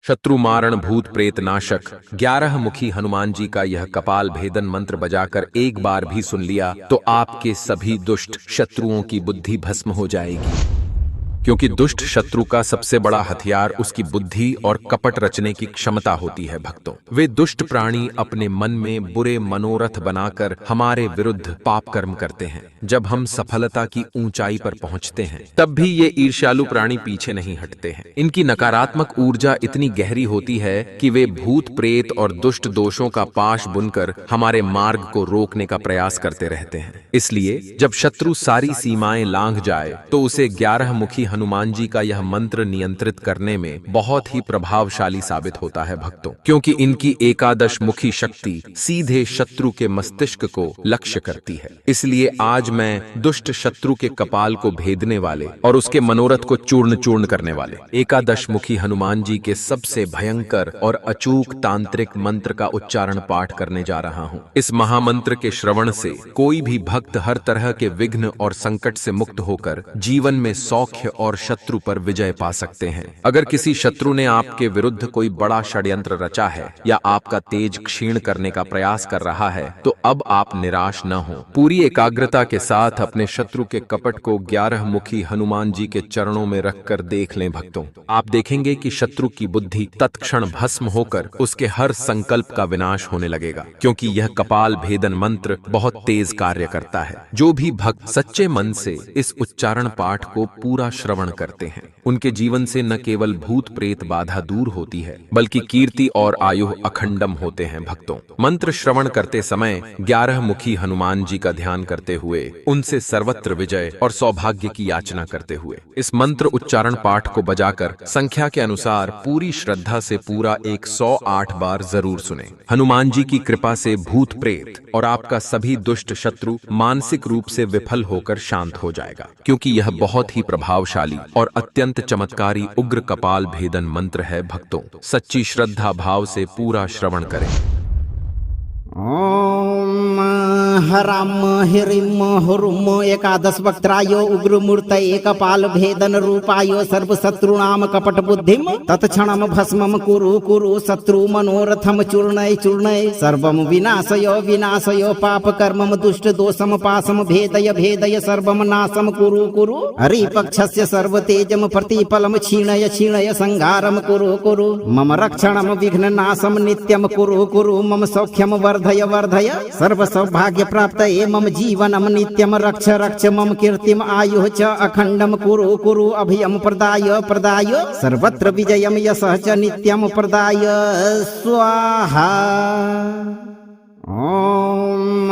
शत्रु मारण भूत प्रेत नाशक 11 मुखी हनुमान जी का यह कपाल भेदन मंत्र बजाकर एक बार भी सुन लिया तो आपके सभी दुष्ट शत्रुओं की बुद्धि भस्म हो जाएगी। क्योंकि दुष्ट शत्रु का सबसे बड़ा हथियार उसकी बुद्धि और कपट रचने की क्षमता होती है। भक्तों, वे दुष्ट प्राणी अपने मन में बुरे मनोरथ बनाकर हमारे विरुद्ध पाप कर्म करते हैं। जब हम सफलता की ऊंचाई पर पहुंचते हैं तब भी ये ईर्ष्यालु प्राणी पीछे नहीं हटते हैं। इनकी नकारात्मक ऊर्जा इतनी गहरी होती है कि वे भूत प्रेत और दुष्ट दोषों का पाश बुनकर हमारे मार्ग को रोकने का प्रयास करते रहते हैं। इसलिए जब शत्रु सारी सीमाएं लांघ जाए तो उसे 11 मुखी हनुमान जी का यह मंत्र नियंत्रित करने में बहुत ही प्रभावशाली साबित होता है। भक्तों, क्योंकि इनकी एकादश मुखी शक्ति सीधे शत्रु के मस्तिष्क को लक्ष्य करती है। इसलिए आज मैं दुष्ट शत्रु के कपाल को भेदने वाले और उसके मनोरथ को चूर्ण चूर्ण करने वाले एकादश मुखी हनुमान जी के सबसे भयंकर और अचूक तांत्रिक मंत्र का उच्चारण पाठ करने जा रहा हूँ। इस महामंत्र के श्रवण से कोई भी भक्त हर तरह के विघ्न और संकट से मुक्त होकर जीवन में सौख्य और शत्रु पर विजय पा सकते हैं। अगर किसी शत्रु ने आपके विरुद्ध कोई बड़ा षड्यंत्र रचा है या आपका तेज क्षीण करने का प्रयास कर रहा है तो अब आप निराश न हो। पूरी एकाग्रता के साथ अपने शत्रु के कपट को 11 मुखी हनुमान जी के चरणों में रखकर देख लें। भक्तों, आप देखेंगे कि शत्रु की बुद्धि तत्क्षण भस्म होकर उसके हर संकल्प का विनाश होने लगेगा, क्योंकि यह कपाल भेदन मंत्र बहुत तेज कार्य करता है। जो भी भक्त सच्चे मन से इस उच्चारण पाठ को पूरा श्रवण करते हैं उनके जीवन से न केवल भूत प्रेत बाधा दूर होती है बल्कि कीर्ति और आयु अखंडम होते हैं। भक्तों, मंत्र श्रवण करते समय 11 मुखी हनुमान जी का ध्यान करते हुए उनसे सर्वत्र विजय और सौभाग्य की याचना करते हुए इस मंत्र उच्चारण पाठ को बजाकर संख्या के अनुसार पूरी श्रद्धा से पूरा 108 बार जरूर सुने। हनुमान जी की कृपा से भूत प्रेत और आपका सभी दुष्ट शत्रु मानसिक रूप से विफल होकर शांत हो जाएगा, क्योंकि यह बहुत ही प्रभावशाली और अत्यंत चमत्कारी उग्र कपाल भेदन मंत्र है। भक्तों, सच्ची श्रद्धा भाव से पूरा श्रवण करें। ओम हराम हिरिम हुरुम एकादश वक्त्रायो उग्रमूर्त एकपाल भेदन रूपायो सर्वशत्रुणाम कपट बुद्धिम तत्क्षणम भस्मम कुरु कुरु शत्रु मनोरथम चूर्णय चूर्णय सर्वम विनाशयो विनाशयो पाप कर्मम दुष्ट दोषम पासम भेदय भेदय सर्वम नाशम कुरु कुरु हरिपक्षस्य सर्वतेजम प्रतिफलम क्षीणय क्षीणय संहारम कुरु कुरु मम रक्षणम विघ्न नाशम नित्यम कुरु कुरु मम सौख्यम वर्धय वर्धय सर्व सौभाग्य प्राप्त मम जीवनम नित्यम रक्ष रक्ष मम कीर्तिम आयुः च अखंडम कुरु कुरु अभयम प्रदाय प्रदाय सर्वत्र विजयम यशः च नित्यम प्रदाय स्वाहा। ओम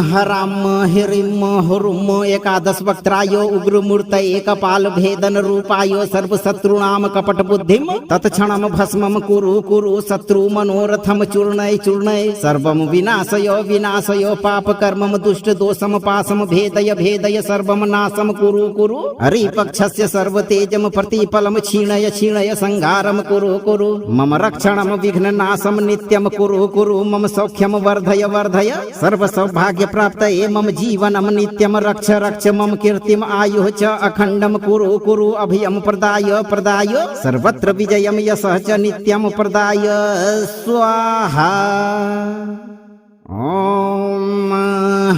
हराम हिरिम हुरुम एकादश वक्त्रायो उग्रमूर्त एकपाल भेदन रूपायो सर्वशत्रुणाम कपट बुद्धिम तत्क्षणम भस्मम कुरु कुरु शत्रु मनोरथम चूर्णय चूर्णय सर्वम विनाशयो विनाशयो पाप कर्मम दुष्ट दोषम पासम भेदय भेदय सर्वम नाशम कुरु कुरु हरिपक्षस्य सर्वतेजम प्रतिफलम क्षीणय क्षीणय संहारम कुरु कुरु मम रक्षणम विघ्न नाशम नित्यम कुरु कुरु मम सौख्यम वर्धय वर्धय सर्व सौभाग्य प्राप्त मम जीवनम नित्यम रक्ष रक्ष मम कीर्तिम आयुः च अखंडम कुरु कुरु अभयम प्रदाय प्रदाय सर्वत्र विजयम यशः च नित्यम प्रदाय स्वाहा। ओम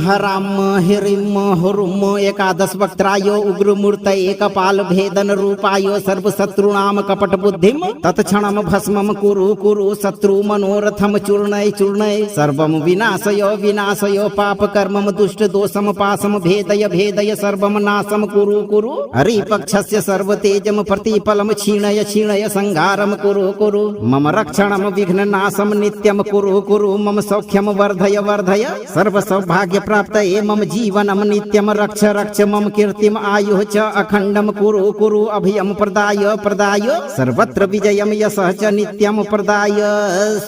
हराम हिरिम हुरुम एकादश वक्त्रायो उग्रमूर्त एकपाल भेदन रूपायो सर्वशत्रुणाम कपट बुद्धिम तत्क्षणम भस्मम कुरु कुरु शत्रु मनोरथम चूर्णय चूर्णय सर्वम विनाशयो विनाशयो पाप कर्मम दुष्ट दोषम पासम भेदय भेदय सर्वम नाशम कुरु कुरु हरिपक्षस्य सर्वतेजम प्रतिफलम क्षीणय क्षीणय संहारम कुरु कुरु मम रक्षणम विघ्न नाशम नित्यम कुरु कुरु मम सौख्यम वर्धय वर्धय सर्व सौभाग्य प्राप्त मम जीवनम नित्यम रक्ष रक्ष मम कीर्तिम आयुः च अखंडम कुरु कुरु अभयम प्रदाय प्रदाय सर्वत्र विजयम यशः च नित्यम प्रदाय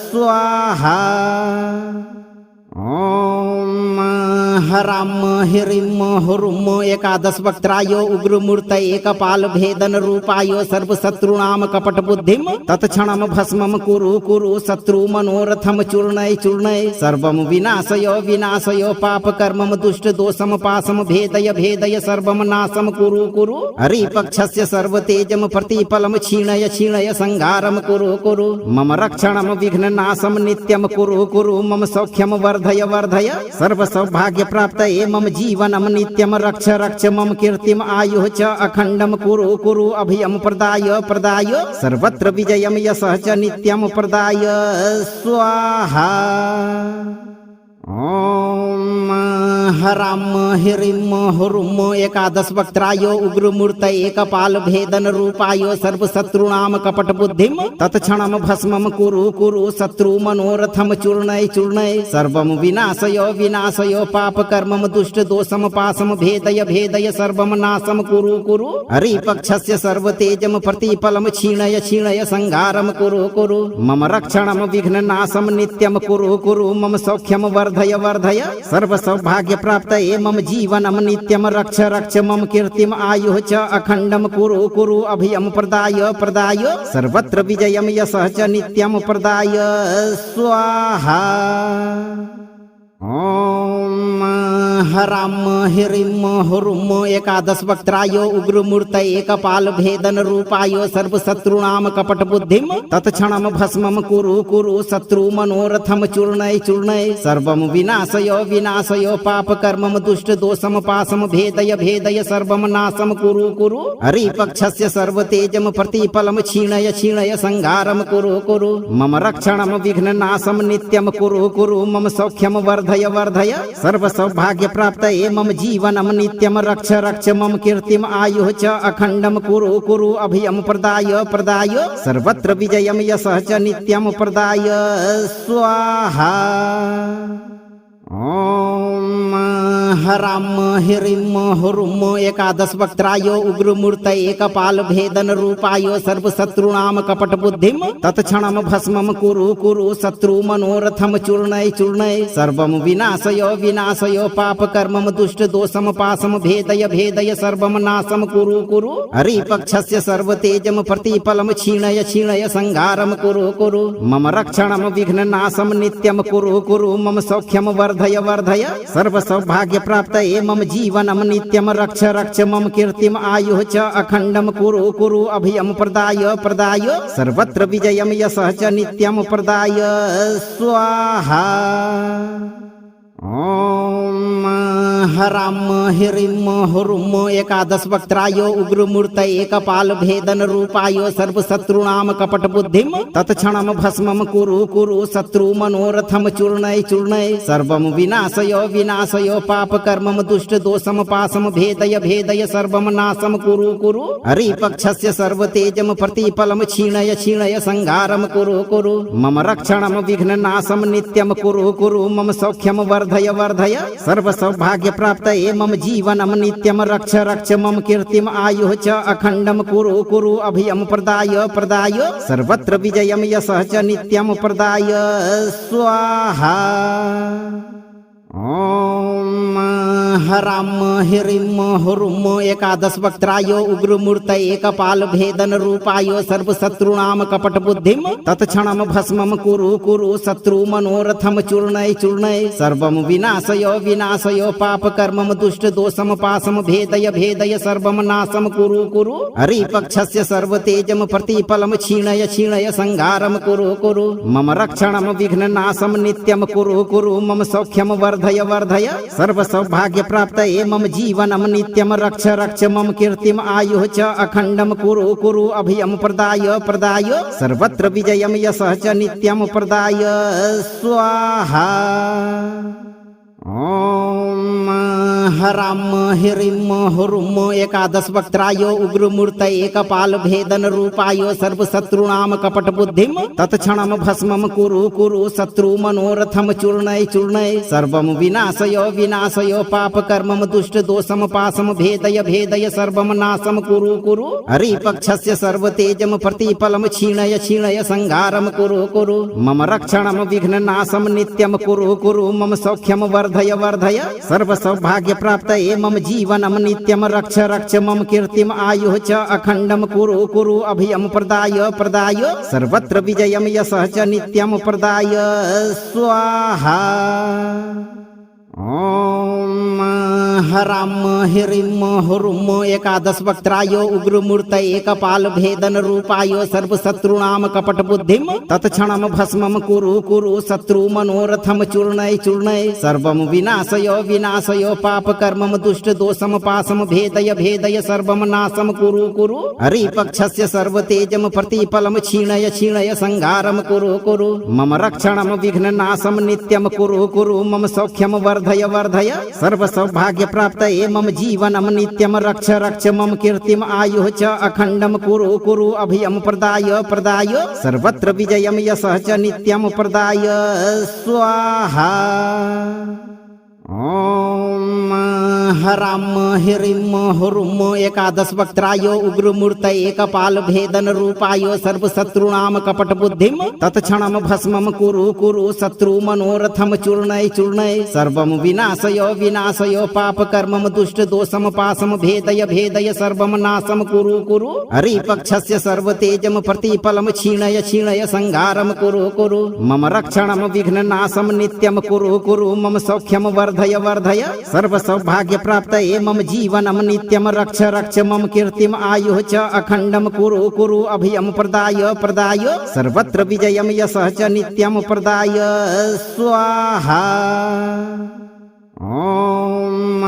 स्वाहा। ओम हराम हिरिम हुरुम एकादश वक्त्राय उग्रमूर्त एकपाल भेदन रूपाय सर्वशत्रूणाम कपट बुद्धिम तत्क्षणम भस्मम कुरु कुरु शत्रु मनोरथम चूर्णय चूर्णय सर्वम विनाशय विनाशय पाप कर्मम दुष्ट दोषम पासम भेदय भेदय सर्वम नाशम कुरु कुरु हरिपक्षस्य सर्वतेजम प्रतिफलम क्षीणय क्षीणय संहारम कुरु कुरु मम रक्षणम विघ्न नाशम नित्यम कुरु कुरु मम सौख्यम वर्धय वर्धय सर्व सौभाग्य प्राप्त मम जीवनम नित्यम रक्ष रक्ष मम कीर्तिम आयुः च अखंडम कुरु कुरु अभयम प्रदाय प्रदाय सर्वत्र विजयम यशः च नित्यम प्रदाय स्वाहा। ओम हराम हिरिम हुरुम एकादश वक्त्राय उग्रमूर्त एकपाल भेदन रूपाय सर्वशत्रूणाम कपट बुद्धिम तत्क्षणम भस्मम कुरु कुरु शत्रु मनोरथम चूर्णय चूर्णय सर्वम विनाशय विनाशय पाप कर्मम दुष्ट दोषम पासम भेदय भेदय सर्वम नाशम कुरु कुरु हरिपक्षस्य सर्वतेजम प्रतिफलम क्षीणय क्षीणय संहारम कुरु कुरु मम रक्षणम विघ्न नाशम नित्यम कुरु कुरु मम सौख्यम वर्धय वर्धय सर्व सौभाग्य प्राप्त मम जीवनम नित्यम रक्ष रक्ष मम कीर्तिम आयुः च अखंडम कुरु कुरु अभयम प्रदाय प्रदाय सर्वत्र विजयम यशः च नित्यम प्रदाय स्वाहा। ओम हराम हिरिम हुरुम एकादश वक्त्राय उग्रमूर्त एकपाल भेदन रूपाय सर्वशत्रूणाम कपट बुद्धिम तत्क्षणम भस्मम कुरु कुरु शत्रु मनोरथम चूर्णय चूर्णय सर्वम विनाशय विनाशय पाप कर्मम दुष्ट दोषम पासम भेदय भेदय सर्वम नाशम कुरु कुरु हरिपक्षस्य सर्वतेजम प्रतिफलम क्षीणय क्षीणय संहारम कुरु कुरु मम रक्षणम विघ्न नाशम नित्यम कुरु कुरु मम सौख्यम वर्धय वर्धय सर्व सौभाग्य प्राप्त मम जीवनम नित्यम रक्ष रक्ष मम कीर्तिम आयुः च अखंडम कुरु कुरु अभयम प्रदाय प्रदाय सर्वत्र विजयम यशः च नित्यम प्रदाय स्वाहा। ओम हराम हिरिम हुरुम एकादश वक्त्राय उग्रमूर्त एकपाल भेदन रूपाय सर्वशत्रूणाम कपट बुद्धिम तत्क्षणम भस्मम कुरु कुरु शत्रु मनोरथम चूर्णय चूर्णय सर्वम विनाशय विनाशय पाप कर्मम दुष्ट दोषम पासम भेदय भेदय सर्वम नाशम कुरु कुरु हरिपक्षस्य सर्वतेजम प्रतिफलम क्षीणय क्षीणय संहारम कुरु कुरु मम रक्षणम विघ्न नाशम नित्यम कुरु कुरु मम सौख्यम वर्धय वर्धय सर्व सौभाग्य प्राप्त मम जीवनम नित्यम रक्ष रक्ष मम कीर्तिम आयुः च अखंडम कुरु कुरु अभयम प्रदाय प्रदाय सर्वत्र विजयम यशः च नित्यम प्रदाय स्वाहा। ओम हराम हिरिम हुरुम एकादश वक्त्राय उग्रमूर्त एकपाल भेदन रूपाय सर्वशत्रूणाम कपट बुद्धिम तत्क्षणम भस्मम कुरु कुरु शत्रु मनोरथम चूर्णय चूर्णय सर्वम विनाशय विनाशय पाप कर्मम दुष्ट दोषम पासम भेदय भेदय सर्वम नाशम कुरु कुरु हरिपक्षस्य सर्वतेजम प्रतिफलम क्षीणय क्षीणय संहारम कुरु कुरु मम रक्षणम विघ्न नाशम नित्यम कुरु कुरु मम सौख्यम वर्धय वर्धय सर्व सौभाग्य प्राप्त मम जीवनम नित्यम रक्ष रक्ष मम कीर्तिम आयुः च अखंडम कुरु कुरु अभयम प्रदाय प्रदाय सर्वत्र विजयम यशः च नित्यम प्रदाय स्वाहा। ओम हराम हिरिम हुरुम एकादश वक्त्राय उग्रमूर्त एकपाल भेदन रूपाय सर्वशत्रूणाम कपट बुद्धिम तत्क्षणम भस्मम कुरु कुरु शत्रु मनोरथम चूर्णय चूर्णय सर्वम विनाशय विनाशय पाप कर्मम दुष्ट दोषम पासम भेदय भेदय सर्वम नाशम कुरु कुरु हरिपक्षस्य सर्वतेजम प्रतिफलम क्षीणय क्षीणय संहारम कुरु कुरु मम रक्षणम विघ्न नाशम नित्यम कुरु कुरु मम सौख्यम वर्धय वर्धय सर्व सौभाग्य प्राप्त मम जीवनम नित्यम रक्ष रक्ष मम कीर्तिम आयुः च अखंडम कुरु कुरु अभयम प्रदाय प्रदाय सर्वत्र विजयम यशः च नित्यम प्रदाय स्वाहा। ओम हराम हिरिम हुरुम एकादश वक्त्राय उग्रमूर्त एकपाल भेदन रूपाय सर्वशत्रूणाम कपट बुद्धिम तत्क्षणम भस्मम कुरु कुरु शत्रु मनोरथम चूर्णय चूर्णय सर्वम विनाशय विनाशय पाप कर्मम दुष्ट दोषम पासम भेदय भेदय सर्वम नाशम कुरु कुरु हरिपक्षस्य सर्वतेजम प्रतिफलम क्षीणय क्षीणय संहारम कुरु कुरु मम रक्षणम विघ्न नाशम नित्यम कुरु कुरु मम सौख्यम वर्धय वर्धय सर्व सौभाग्य प्राप्त मम जीवनम नित्यम रक्ष रक्ष मम कीर्तिम आयुः च अखंडम कुरु कुरु अभयम प्रदाय प्रदाय सर्वत्र विजयम यशः च नित्यम प्रदाय स्वाहा। ओम हराम हिरिम हुरुम एकादश वक्त्राय उग्रमूर्त एकपाल भेदन रूपाय सर्वशत्रूणाम कपट बुद्धिम तत्क्षणम भस्मम कुरु कुरु शत्रु मनोरथम चूर्णय चूर्णय सर्वम विनाशय विनाशय पाप कर्मम दुष्ट दोषम पासम भेदय भेदय सर्वम नाशम कुरु कुरु हरिपक्षस्य सर्वतेजम प्रतिफलम क्षीणय क्षीणय संहारम कुरु कुरु मम रक्षणम विघ्न नाशम नित्यम कुरु कुरु मम सौख्यम वर्धय वर्धय सर्व सौभाग्य प्राप्त मम जीवनम नित्यम रक्ष रक्ष मम कीर्तिम आयुः च अखंडम कुरु कुरु अभयम प्रदाय प्रदाय सर्वत्र विजयम यशः च नित्यम प्रदाय स्वाहा। ओम हराम हिरिम हुरुम एकादश वक्त्राय उग्रमूर्त एकपाल भेदन रूपाय सर्वशत्रूणाम कपट बुद्धिम तत्क्षणम भस्मम कुरु कुरु शत्रु मनोरथम चूर्णय चूर्णय सर्वम विनाशय विनाशय पाप कर्मम दुष्ट दोषम पासम भेदय भेदय सर्वम नाशम कुरु कुरु हरिपक्षस्य सर्वतेजम प्रतिफलम क्षीणय क्षीणय संहारम कुरु कुरु मम रक्षणम विघ्न नाशम नित्यम कुरु कुरु मम सौख्यम वर्धय वर्धय सर्व सौभाग्य प्राप्त मम जीवनम नित्यम रक्ष रक्ष मम कीर्तिम आयुः च अखंडम कुरु कुरु अभयम प्रदाय प्रदाय सर्वत्र विजयम यशः च नित्यम प्रदाय स्वाहा। ओम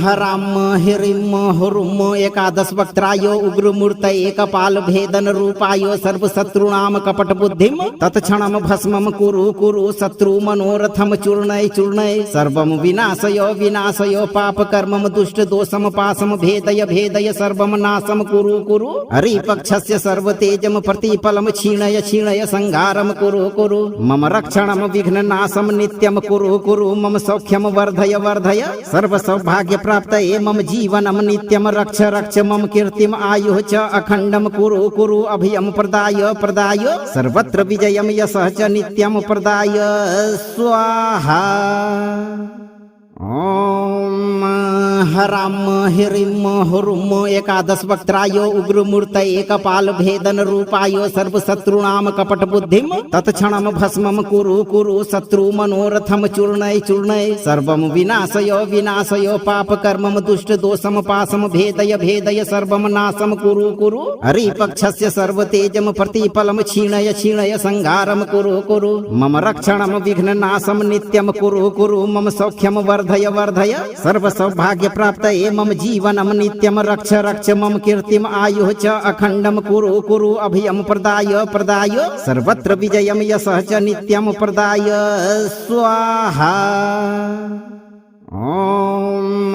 हराम हिरिम हुरुम एकादश वक्त्राय उग्रमूर्त एकपाल भेदन रूपाय सर्वशत्रूणाम कपट बुद्धिम तत्क्षणम भस्मम कुरु कुरु शत्रु मनोरथम चूर्णय चूर्णय सर्वम विनाशय विनाशय पाप कर्मम दुष्ट दोषम पासम भेदय भेदय सर्वम नाशम कुरु कुरु हरिपक्षस्य सर्वतेजम प्रतिफलम क्षीणय क्षीणय संहारम कुरु कुरु मम रक्षणम विघ्न नाशम नित्यम कुरु कुरु मम सौख्यम वर्धय वर्धय सर्व सौभाग्य प्राप्त मम जीवनम नित्यम रक्ष रक्ष मम कीर्तिम आयुः च अखंडम कुरु कुरु अभयम प्रदाय प्रदाय सर्वत्र विजयम यशः च नित्यम प्रदाय स्वाहा। ओम हराम हिरिम हुरुम एकादश वक्त्राय उग्रमूर्त एकपाल भेदन रूपाय सर्वशत्रूणाम कपट बुद्धिम तत्क्षणम भस्मम कुरु कुरु शत्रु मनोरथम चूर्णय चूर्णय सर्वम विनाशय विनाशय पाप कर्मम दुष्ट दोषम पासम भेदय भेदय सर्वम नाशम कुरु कुरु हरिपक्षस्य सर्वतेजम प्रतिफलम क्षीणय क्षीणय संहारम कुरु कुरु मम रक्षणम विघ्न नाशम नित्यम कुरु कुरु मम सौख्यम वर्धय वर्धय सर्व सौभाग्य प्राप्त मम जीवनम नित्यम रक्ष रक्ष मम कीर्तिम आयुः च अखंडम कुरु कुरु अभयम प्रदाय प्रदाय सर्वत्र विजयम यशः च नित्यम प्रदाय स्वाहा। ओम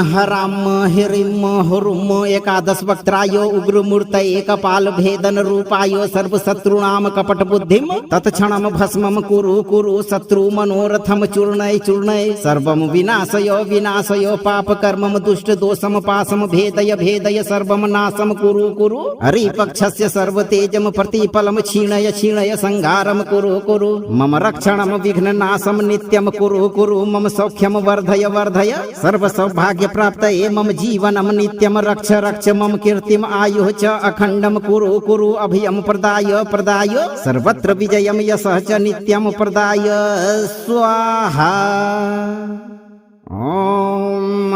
हराम हिरिम हुरुम एकादश वक्त्राय उग्रमूर्त एकपाल भेदन रूपाय सर्वशत्रूणाम कपट बुद्धिम तत्क्षणम भस्मम कुरु कुरु शत्रु मनोरथम चूर्णय चूर्णय सर्वम विनाशय विनाशय पाप कर्मम दुष्ट दोषम पासम भेदय भेदय सर्वम नाशम कुरु कुरु हरिपक्षस्य सर्वतेजम प्रतिफलम क्षीणय क्षीणय संहारम कुरु कुरु मम रक्षणम विघ्न नाशम नित्यम कुरु कुरु मम सौख्यम वर्धय वर्धय सर्व सौभाग्य प्राप्त मम जीवनम नित्यम रक्ष रक्ष मम कीर्तिम आयुः च अखंडम कुरु कुरु अभयम प्रदाय प्रदाय सर्वत्र विजयम यशः च नित्यम प्रदाय स्वाहा। ओम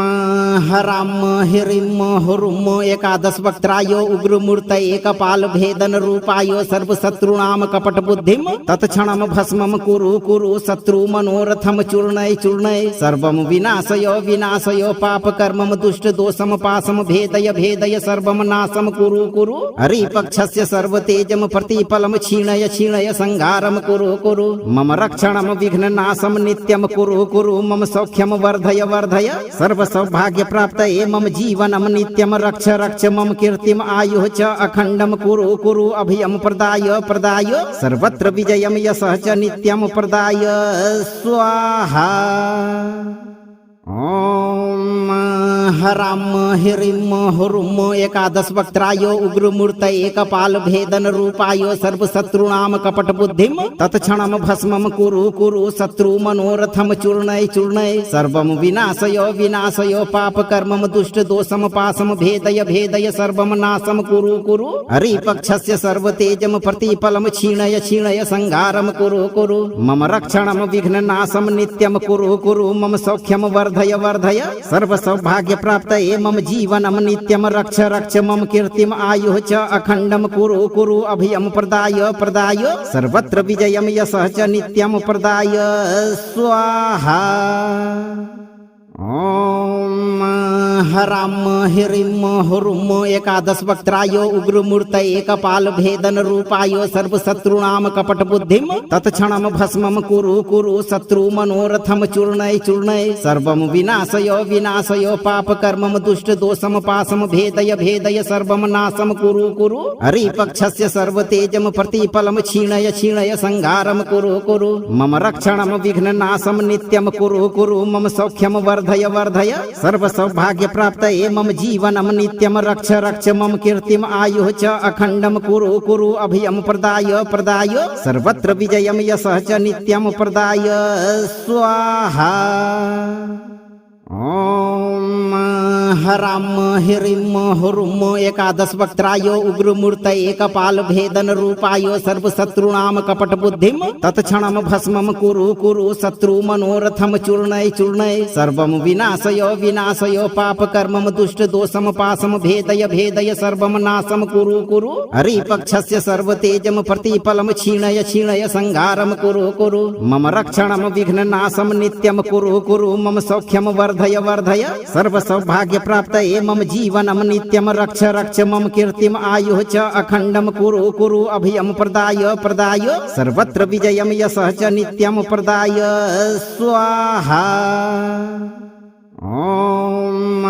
हराम हिरिम हुरुम एकादश वक्त्राय उग्रमूर्त एकपाल भेदन रूपाय सर्वशत्रूणाम कपट बुद्धिम तत्क्षणम भस्मम कुरु कुरु शत्रु मनोरथम चूर्णय चूर्णय सर्वम विनाशय विनाशय पाप कर्मम दुष्ट दोषम पासम भेदय भेदय सर्वम नाशम कुरु कुरु हरिपक्षस्य सर्वतेजम प्रतिफलम क्षीणय क्षीणय संहारम कुरु कुरु मम रक्षणम विघ्न नाशम नित्यम कुरु कुरु मम सौख्यम वर्धय वर्धय सर्व सौभाग्य प्राप्त मम जीवनम नित्यम रक्ष रक्ष मम कीर्तिम आयुः च अखंडम कुरु कुरु अभयम प्रदाय प्रदाय सर्वत्र विजयम यशः च नित्यम प्रदाय स्वाहा। ओम हराम हिरिम हुरुम एकादश वक्त्राय उग्रमूर्त एकपाल भेदन रूपाय सर्वशत्रूणाम कपट बुद्धिम तत्क्षणम भस्मम कुरु कुरु शत्रु मनोरथम चूर्णय चूर्णय सर्वम विनाशय विनाशय पाप कर्मम दुष्ट दोषम पासम भेदय भेदय सर्वम नाशम कुरु कुरु हरिपक्षस्य सर्वतेजम प्रतिफलम क्षीणय क्षीणय संहारम कुरु कुरु मम रक्षणम विघ्न नाशम नित्यम कुरु कुरु मम सौख्यम वर्धय वर्धय सर्व सौभाग्य प्राप्त मम जीवनम नित्यम रक्ष रक्ष मम कीर्तिम आयुः च अखंडम कुरु कुरु अभयम प्रदाय प्रदाय सर्वत्र विजयम यशः च नित्यम प्रदाय स्वाहा। ओम हराम हिरिम हुरुम एकादश वक्त्राय उग्रमूर्त एकपाल भेदन रूपाय सर्वशत्रूणाम कपट बुद्धिम तत्क्षणम भस्मम कुरु कुरु शत्रु मनोरथम चूर्णय चूर्णय सर्वम विनाशय विनाशय पाप कर्मम दुष्ट दोषम पासम भेदय भेदय सर्वम नाशम कुरु कुरु हरिपक्षस्य सर्वतेजम प्रतिफलम क्षीणय क्षीणय संहारम कुरु कुरु मम रक्षणम विघ्न नाशम नित्यम कुरु कुरु मम सौख्यम वर्धय वर्धय सर्व सौभाग्य प्राप्त मम जीवनम नित्यम रक्ष रक्ष मम कीर्तिम आयुः च अखंडम कुरु कुरु अभयम प्रदाय प्रदाय सर्वत्र विजयम यशः च नित्यम प्रदाय स्वाहा। ओम हराम हिरिम हुरुम एकादश वक्त्राय उग्रमूर्त एकपाल भेदन रूपाय सर्वशत्रूणाम कपट बुद्धिम तत्क्षणम भस्मम कुरु कुरु शत्रु मनोरथम चूर्णय चूर्णय सर्वम विनाशय विनाशय पाप कर्मम दुष्ट दोषम पासम भेदय भेदय सर्वम नाशम कुरु कुरु हरिपक्षस्य सर्वतेजम प्रतिफलम क्षीणय क्षीणय संहारम कुरु कुरु मम रक्षणम विघ्न नाशम नित्यम कुरु कुरु मम सौख्यम वर्धय वर्धय सर्व सौभाग्य प्राप्त मम जीवनम नित्यम रक्ष रक्ष मम कीर्तिम आयुः च अखंडम कुरु कुरु अभयम प्रदाय प्रदाय सर्वत्र विजयम यशः च नित्यम प्रदाय स्वाहा। ओम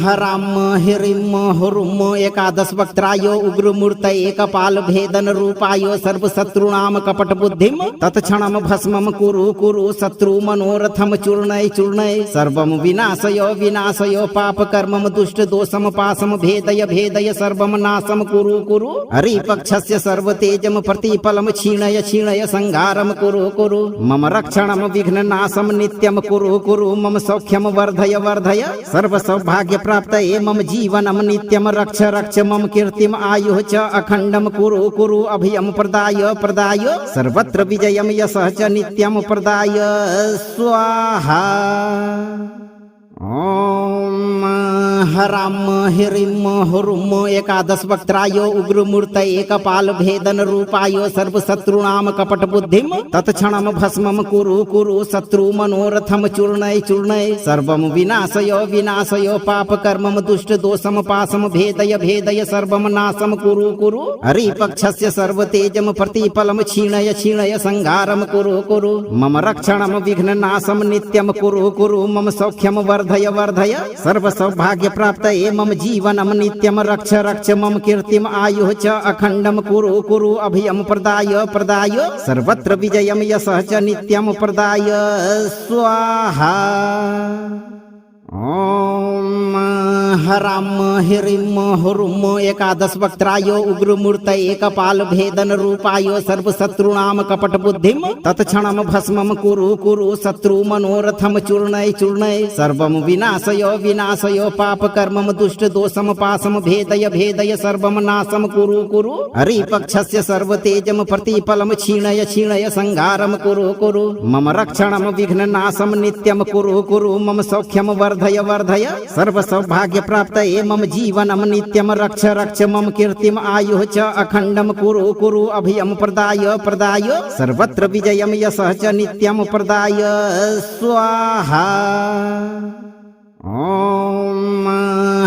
हराम हिरिम हुरुम एकादश वक्त्राय उग्रमूर्त एकपाल भेदन रूपाय सर्वशत्रूणाम कपट बुद्धिम तत्क्षणम भस्मम कुरु कुरु शत्रु मनोरथम चूर्णय चूर्णय सर्वम विनाशय विनाशय पाप कर्मम दुष्ट दोषम पासम भेदय भेदय सर्वम नाशम कुरु कुरु हरिपक्षस्य सर्वतेजम प्रतिफलम क्षीणय क्षीणय संहारम कुरु कुरु मम रक्षणम विघ्न नाशम नित्यम कुरु कुरु मम सौख्यम वर्धय वर्धय सर्व सौभाग्य प्राप्त मम जीवनम नित्यम रक्ष रक्ष मम कीर्तिम आयुः च अखंडम कुरु कुरु अभयम प्रदाय प्रदाय सर्वत्र विजयम यशः च नित्यम प्रदाय स्वाहा। ओम हराम हिरिम हुरुम एकादश वक्त्राय उग्रमूर्त एकपाल भेदन रूपाय सर्वशत्रूणाम कपट बुद्धिम तत्क्षणम भस्मम कुरु कुरु शत्रु मनोरथम चूर्णय चूर्णय सर्वम विनाशय विनाशय पाप कर्मम दुष्ट दोषम पासम भेदय भेदय सर्वम नाशम कुरु कुरु हरिपक्षस्य सर्वतेजम प्रतिफलम क्षीणय क्षीणय संहारम कुरु कुरु मम रक्षणम विघ्न नाशम नित्यम कुरु कुरु मम सौख्यम वर्धय वर्धय सर्व सौभाग्य प्राप्त मम जीवनम नित्यम रक्ष रक्ष मम कीर्तिम आयुः च अखंडम कुरु कुरु अभयम प्रदाय प्रदाय सर्वत्र विजयम यशः च नित्यम प्रदाय स्वाहा। ओम हराम हिरिम हुरुम एकादश वक्त्राय उग्रमूर्त एकपाल भेदन रूपाय सर्वशत्रूणाम कपट बुद्धिम तत्क्षणम भस्मम कुरु कुरु शत्रु मनोरथम चूर्णय चूर्णय सर्वम विनाशय विनाशय पाप कर्मम दुष्ट दोषम पासम भेदय भेदय सर्वम नाशम कुरु कुरु हरिपक्षस्य सर्वतेजम प्रतिफलम क्षीणय क्षीणय संहारम कुरु कुरु मम रक्षणम विघ्न नाशम नित्यम कुरु कुरु मम सौख्यम वर्धय वर्धय सर्व सौभाग्य प्राप्त मम जीवनम नित्यम रक्ष रक्ष मम कीर्तिम आयुः च अखंडम कुरु कुरु अभयम प्रदाय प्रदाय सर्वत्र विजयम यशः च नित्यम प्रदाय स्वाहा। ओम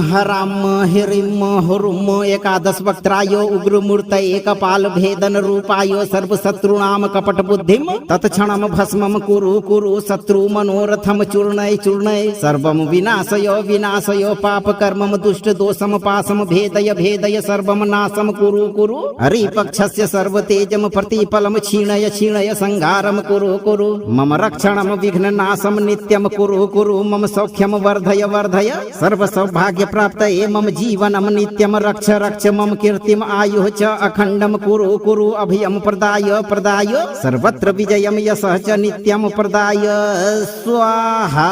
हराम हिरिम हुरुम एकादश वक्त्राय उग्रमूर्त एकपाल भेदन रूपाय सर्वशत्रूणाम कपट बुद्धिम तत्क्षणम भस्मम कुरु कुरु शत्रु मनोरथम चूर्णय चूर्णय सर्वम विनाशय विनाशय पाप कर्मम दुष्ट दोषम पासम भेदय भेदय सर्वम नाशम कुरु कुरु हरिपक्षस्य सर्वतेजम प्रतिफलम क्षीणय क्षीणय संहारम कुरु कुरु मम रक्षणम विघ्न नाशम नित्यम कुरु कुरु मम सौख्यम वर्धय वर्धय सर्व सौभाग्य प्राप्त मम जीवनम नित्यम रक्ष रक्ष मम कीर्तिम आयुः च अखंडम कुरु कुरु अभयम प्रदाय प्रदाय सर्वत्र विजयम यशः च नित्यम प्रदाय स्वाहा।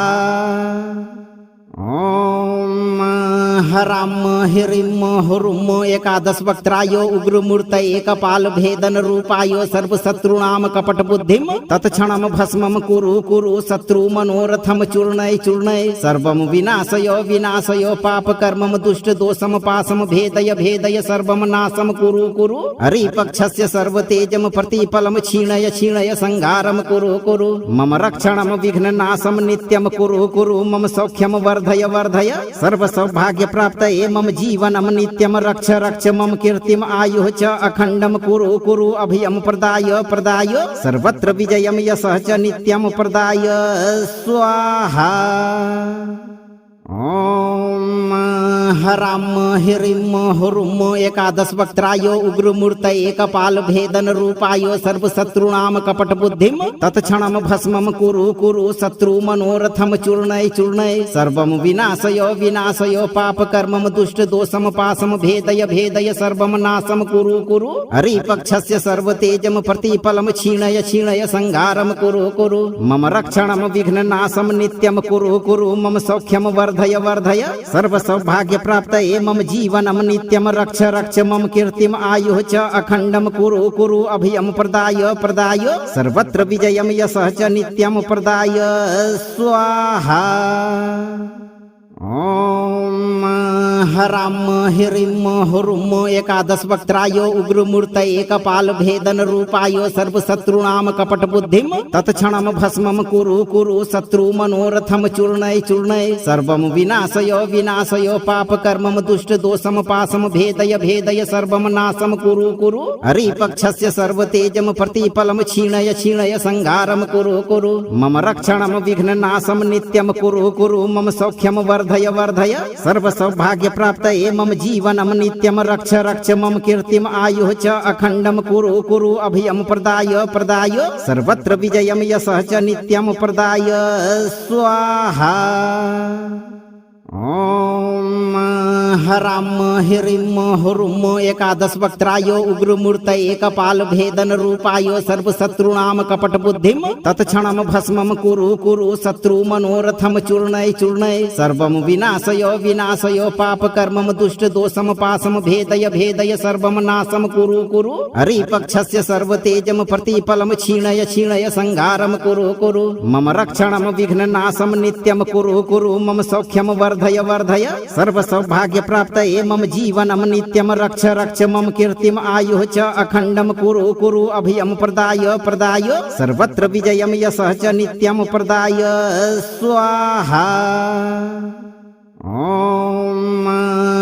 ओम हराम हिरिम हुरुम एकादश वक्त्राय उग्रमूर्त एकपाल भेदन रूपाय सर्वशत्रूणाम कपट बुद्धिम तत्क्षणम भस्मम कुरु कुरु शत्रु मनोरथम चूर्णय चूर्णय सर्वम विनाशय विनाशय पाप कर्मम दुष्ट दोषम पासम भेदय भेदय सर्वम नाशम कुरु कुरु हरिपक्षस्य सर्वतेजम प्रतिफलम क्षीणय क्षीणय संहारम कुरु कुरु मम रक्षणम विघ्न नाशम नित्यम कुरु कुरु मम सौख्यम वर्धय वर्धय सर्व सौभाग्य प्राप्त मम जीवनम नित्यम रक्ष रक्ष मम कीर्तिम आयुः च अखंडम कुरु कुरु अभयम प्रदाय प्रदाय सर्वत्र विजयम यशः च नित्यम प्रदाय स्वाहा। ओम हराम हिरिम हुरुम एकादश वक्त्राय उग्रमूर्त एकपाल भेदन रूपाय सर्वशत्रूणाम कपट बुद्धिम तत्क्षणम भस्मम कुरु कुरु शत्रु मनोरथम चूर्णय चूर्णय सर्वम विनाशय विनाशय पाप कर्मम दुष्ट दोषम पासम भेदय भेदय सर्वम नाशम कुरु कुरु हरिपक्षस्य सर्वतेजम प्रतिफलम क्षीणय क्षीणय संहारम कुरु कुरु मम रक्षणम विघ्न नाशम नित्यम कुरु कुरु मम सौख्यम वर्धय वर्धय सर्व सौभाग्य प्राप्त मम जीवनम नित्यम रक्ष रक्ष मम कीर्तिम आयुः च अखंडम कुरु कुरु अभयम प्रदाय प्रदाय सर्वत्र विजयम यशः च नित्यम प्रदाय स्वाहा। ओम हराम हिरिम हुरुम एकादश वक्त्राय उग्रमूर्त एकपाल भेदन रूपाय सर्वशत्रूणाम कपट बुद्धिम तत्क्षणम भस्मम कुरु कुरु शत्रु मनोरथम चूर्णय चूर्णय सर्वम विनाशय विनाशय पाप कर्मम दुष्ट दोषम पासम भेदय भेदय सर्वम नाशम कुरु कुरु हरिपक्षस्य सर्वतेजम प्रतिफलम क्षीणय क्षीणय संहारम कुरु कुरु मम रक्षणम विघ्न नाशम नित्यम कुरु कुरु मम सौख्यम वर्धय वर्धय सर्व सौभाग्य प्राप्त मम जीवनम नित्यम रक्ष रक्ष मम कीर्तिम आयुः च अखंडम कुरु कुरु अभयम प्रदाय प्रदाय सर्वत्र विजयम यशः च नित्यम प्रदाय स्वाहा। ओम हराम हिरिम हुरुम एकादश वक्त्राय उग्रमूर्त एकपाल भेदन रूपाय सर्वशत्रूणाम कपट बुद्धिम तत्क्षणम भस्मम कुरु कुरु शत्रु मनोरथम चूर्णय चूर्णय सर्वम विनाशय विनाशय पाप कर्मम दुष्ट दोषम पासम भेदय भेदय सर्वम नाशम कुरु कुरु हरिपक्षस्य सर्वतेजम प्रतिफलम क्षीणय क्षीणय संहारम कुरु कुरु मम रक्षणम विघ्न नाशम नित्यम कुरु कुरु मम सौख्यम वर्धय वर्धय सर्व सौभाग्य प्राप्त मम जीवनम नित्यम रक्ष रक्ष मम कीर्तिम आयुः च अखंडम कुरु कुरु अभयम प्रदाय प्रदाय सर्वत्र विजयम यशः च नित्यम प्रदाय स्वाहा। ओम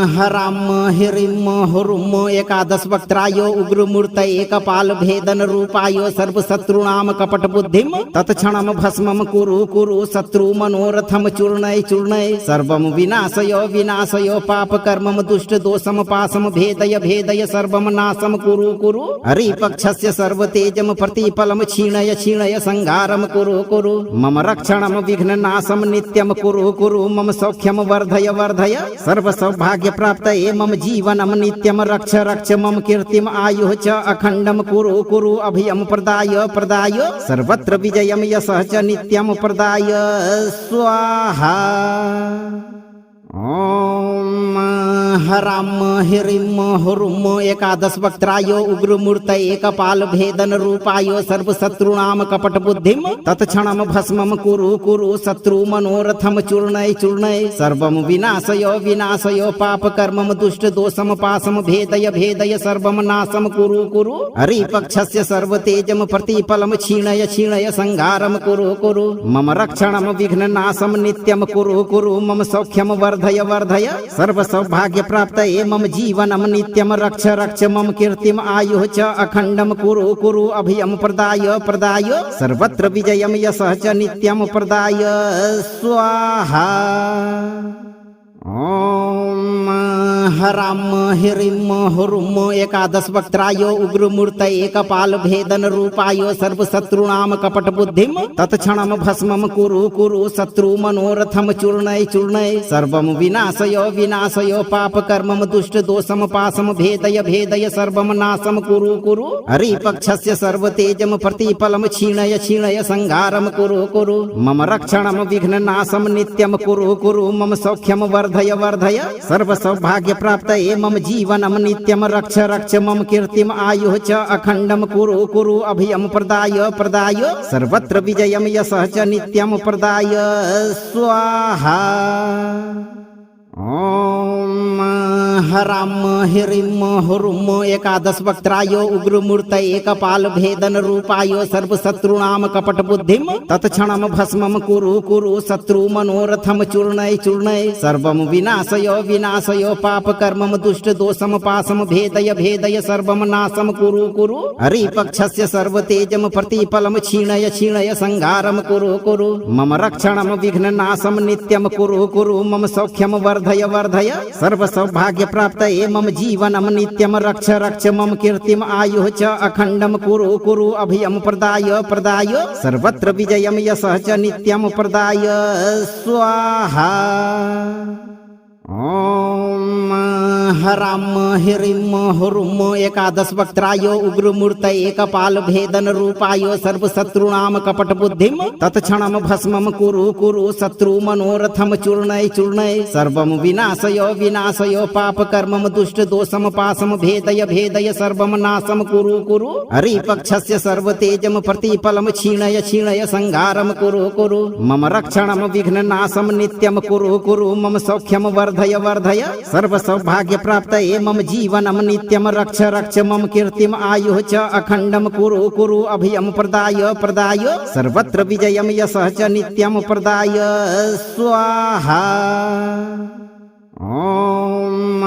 हराम हिरिम हुरुम एकादश वक्त्राय उग्रमूर्त एकपाल भेदन रूपाय सर्वशत्रूणाम कपट बुद्धिम तत्क्षणम भस्मम कुरु कुरु शत्रु मनोरथम चूर्णय चूर्णय सर्वम विनाशय विनाशय पाप कर्मम दुष्ट दोषम पासम भेदय भेदय सर्वम नाशम कुरु कुरु हरिपक्षस्य सर्वतेजम प्रतिफलम क्षीणय क्षीणय संहारम कुरु कुरु मम रक्षणम विघ्न नाशम नित्यम कुरु कुरु मम सौख्यम वर्धय वर्धय सर्व सौभाग्य प्राप्त मम जीवनम नित्यम रक्ष रक्ष मम कीर्तिम आयुः च अखंडम कुरु कुरु अभयम प्रदाय प्रदाय सर्वत्र विजयम यशः च नित्यम प्रदाय स्वाहा। ओम हराम हिरिम हुरुम एकादश वक्त्राय उग्रमूर्त एकपाल भेदन रूपाय सर्वशत्रूणाम कपट बुद्धिम तत्क्षणम भस्मम कुरु कुरु शत्रु मनोरथम चूर्णय चूर्णय सर्वम विनाशय विनाशय पाप कर्मम दुष्ट दोषम पासम भेदय भेदय सर्वम नाशम कुरु कुरु हरिपक्षस्य सर्वतेजम प्रतिफलम क्षीणय क्षीणय संहारम कुरु कुरु मम रक्षणम विघ्न नाशम नित्यम कुरु कुरु मम सौख्यम वर्धय वर्धय सर्व सौभाग्य प्राप्त मम जीवनम नित्यम रक्ष रक्ष मम कीर्तिम आयुः च अखंडम कुरु कुरु अभयम प्रदाय प्रदाय सर्वत्र विजयम यशः च नित्यम प्रदाय स्वाहा। ओम हराम हिरिम हुरुम एकादश वक्त्राय उग्रमूर्त एकपाल भेदन रूपाय सर्वशत्रूणाम कपट बुद्धिम तत्क्षणम भस्मम कुरु कुरु शत्रु मनोरथम चूर्णय चूर्णय सर्वम विनाशय विनाशय पाप कर्मम दुष्ट दोषम पासम भेदय भेदय सर्वम नाशम कुरु कुरु हरिपक्षस्य सर्वतेजम प्रतिफलम क्षीणय क्षीणय संहारम कुरु कुरु मम रक्षणम विघ्न नाशम नित्यम कुरु कुरु मम सौख्यम वर्धय वर्धय सर्व सौभाग्य प्राप्त मम जीवनम नित्यम रक्ष रक्ष मम कीर्तिम आयुः च अखंडम कुरु कुरु अभयम प्रदाय प्रदाय सर्वत्र विजयम यशः च नित्यम प्रदाय स्वाहा। ओम हराम हिरिम हुरुम एकादश वक्त्राय उग्रमूर्त एकपाल भेदन रूपाय सर्वशत्रूणाम कपट बुद्धिम तत्क्षणम भस्मम कुरु कुरु शत्रु मनोरथम चूर्णय चूर्णय सर्वम विनाशय विनाशय पाप कर्मम दुष्ट दोषम पासम भेदय भेदय सर्वम नाशम कुरु कुरु हरिपक्षस्य सर्वतेजम प्रतिफलम क्षीणय क्षीणय संहारम कुरु कुरु मम रक्षणम विघ्न नाशम नित्यम कुरु कुरु मम सौख्यम वर्धय वर्धय सर्व सौभाग्य प्राप्त मम जीवनम नित्यम रक्ष रक्ष मम कीर्तिम आयुः च अखंडम कुरु कुरु अभयम प्रदाय प्रदाय सर्वत्र विजयम यशः च नित्यम प्रदाय स्वाहा। ओम हराम हिरिम हुरुम एकादश वक्त्राय उग्रमूर्त एकपाल भेदन रूपाय सर्वशत्रूणाम कपट बुद्धिम तत्क्षणम भस्मम कुरु कुरु शत्रु मनोरथम चूर्णय चूर्णय सर्वम विनाशय विनाशय पाप कर्मम दुष्ट दोषम पासम भेदय भेदय सर्वम नाशम कुरु कुरु हरिपक्षस्य सर्वतेजम प्रतिफलम क्षीणय क्षीणय संहारम कुरु कुरु मम रक्षणम विघ्न नाशम नित्यम कुरु कुरु मम सौख्यम वर्धय वर्धय सर्व सौभाग्य प्राप्त मम जीवनम नित्यम रक्ष रक्ष मम कीर्तिम आयुः च अखंडम कुरु कुरु अभयम प्रदाय प्रदाय सर्वत्र विजयम यशः च नित्यम प्रदाय स्वाहा। ओम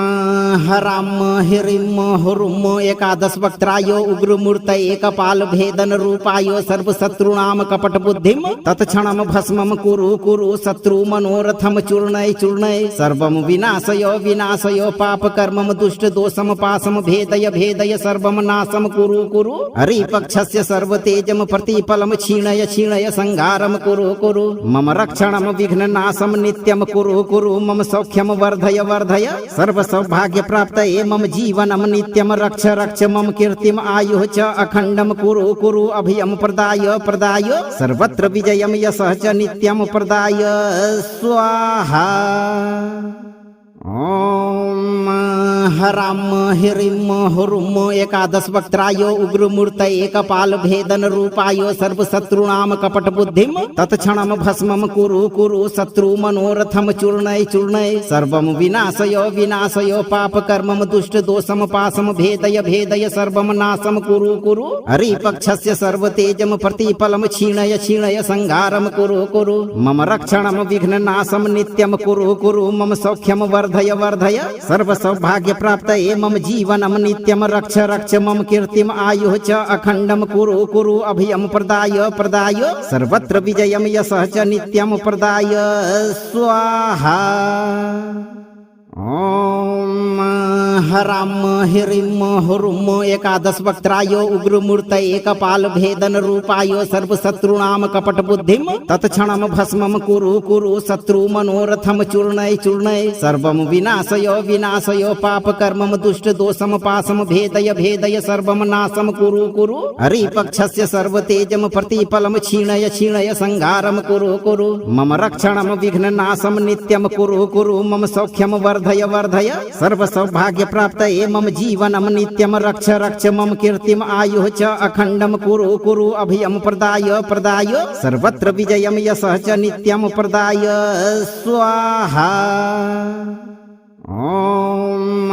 हराम हिरिम हुरुम एकादश वक्त्राय उग्रमूर्त एकपाल भेदन रूपाय सर्वशत्रूणाम कपट बुद्धिम तत्क्षणम भस्मम कुरु कुरु शत्रु मनोरथम चूर्णय चूर्णय सर्वम विनाशय विनाशय पाप कर्मम दुष्ट दोषम पासम भेदय भेदय सर्वम नाशम कुरु कुरु हरिपक्षस्य सर्वतेजम प्रतिफलम क्षीणय क्षीणय संहारम कुरु कुरु मम रक्षणम विघ्न नाशम नित्यम कुरु कुरु मम सौख्यम वर्धय वर्धय सर्व सौभाग्य प्राप्त मम जीवनम नित्यम रक्ष रक्ष मम कीर्तिम आयुः च अखंडम कुरु कुरु अभयम प्रदाय प्रदाय सर्वत्र विजयम यशः च नित्यम प्रदाय स्वाहा। ओम हराम हिरिम हुरुम एकादश वक्त्राय उग्रमूर्त एकपाल भेदन रूपाय सर्वशत्रूणाम कपट बुद्धिम तत्क्षणम भस्मम कुरु कुरु शत्रु मनोरथम चूर्णय चूर्णय सर्वम विनाशय विनाशय पाप कर्मम दुष्ट दोषम पासम भेदय भेदय सर्वम नाशम कुरु कुरु हरिपक्षस्य सर्वतेजम प्रतिफलम क्षीणय क्षीणय संहारम कुरु कुरु मम रक्षणम विघ्न नाशम नित्यम कुरु कुरु मम सौख्यम वर्धय वर्धय सर्व सौभाग्य प्राप्त मम जीवनम नित्यम रक्ष रक्ष मम कीर्तिम आयुः च अखंडम कुरु कुरु अभयम प्रदाय प्रदाय सर्वत्र विजयम यशः च नित्यम प्रदाय स्वाहा। ओम हराम हिरिम हुरुम एकादश वक्त्राय उग्रमूर्त एकपाल भेदन रूपाय सर्वशत्रूणाम कपट बुद्धिम तत्क्षणम भस्मम कुरु कुरु शत्रु मनोरथम चूर्णय चूर्णय सर्वम विनाशय विनाशय पाप कर्मम दुष्ट दोषम पासम भेदय भेदय सर्वम नाशम कुरु कुरु हरिपक्षस्य सर्वतेजम प्रतिफलम क्षीणय क्षीणय संहारम कुरु कुरु मम रक्षणम विघ्न नाशम नित्यम कुरु कुरु मम सौख्यम वर्धय वर्धय सर्व सौभाग्य प्राप्त मम जीवनम नित्यम रक्ष रक्ष मम कीर्तिम आयुः च अखंडम कुरु कुरु अभयम प्रदाय प्रदाय सर्वत्र विजयम यशः च नित्यम प्रदाय स्वाहा। ओम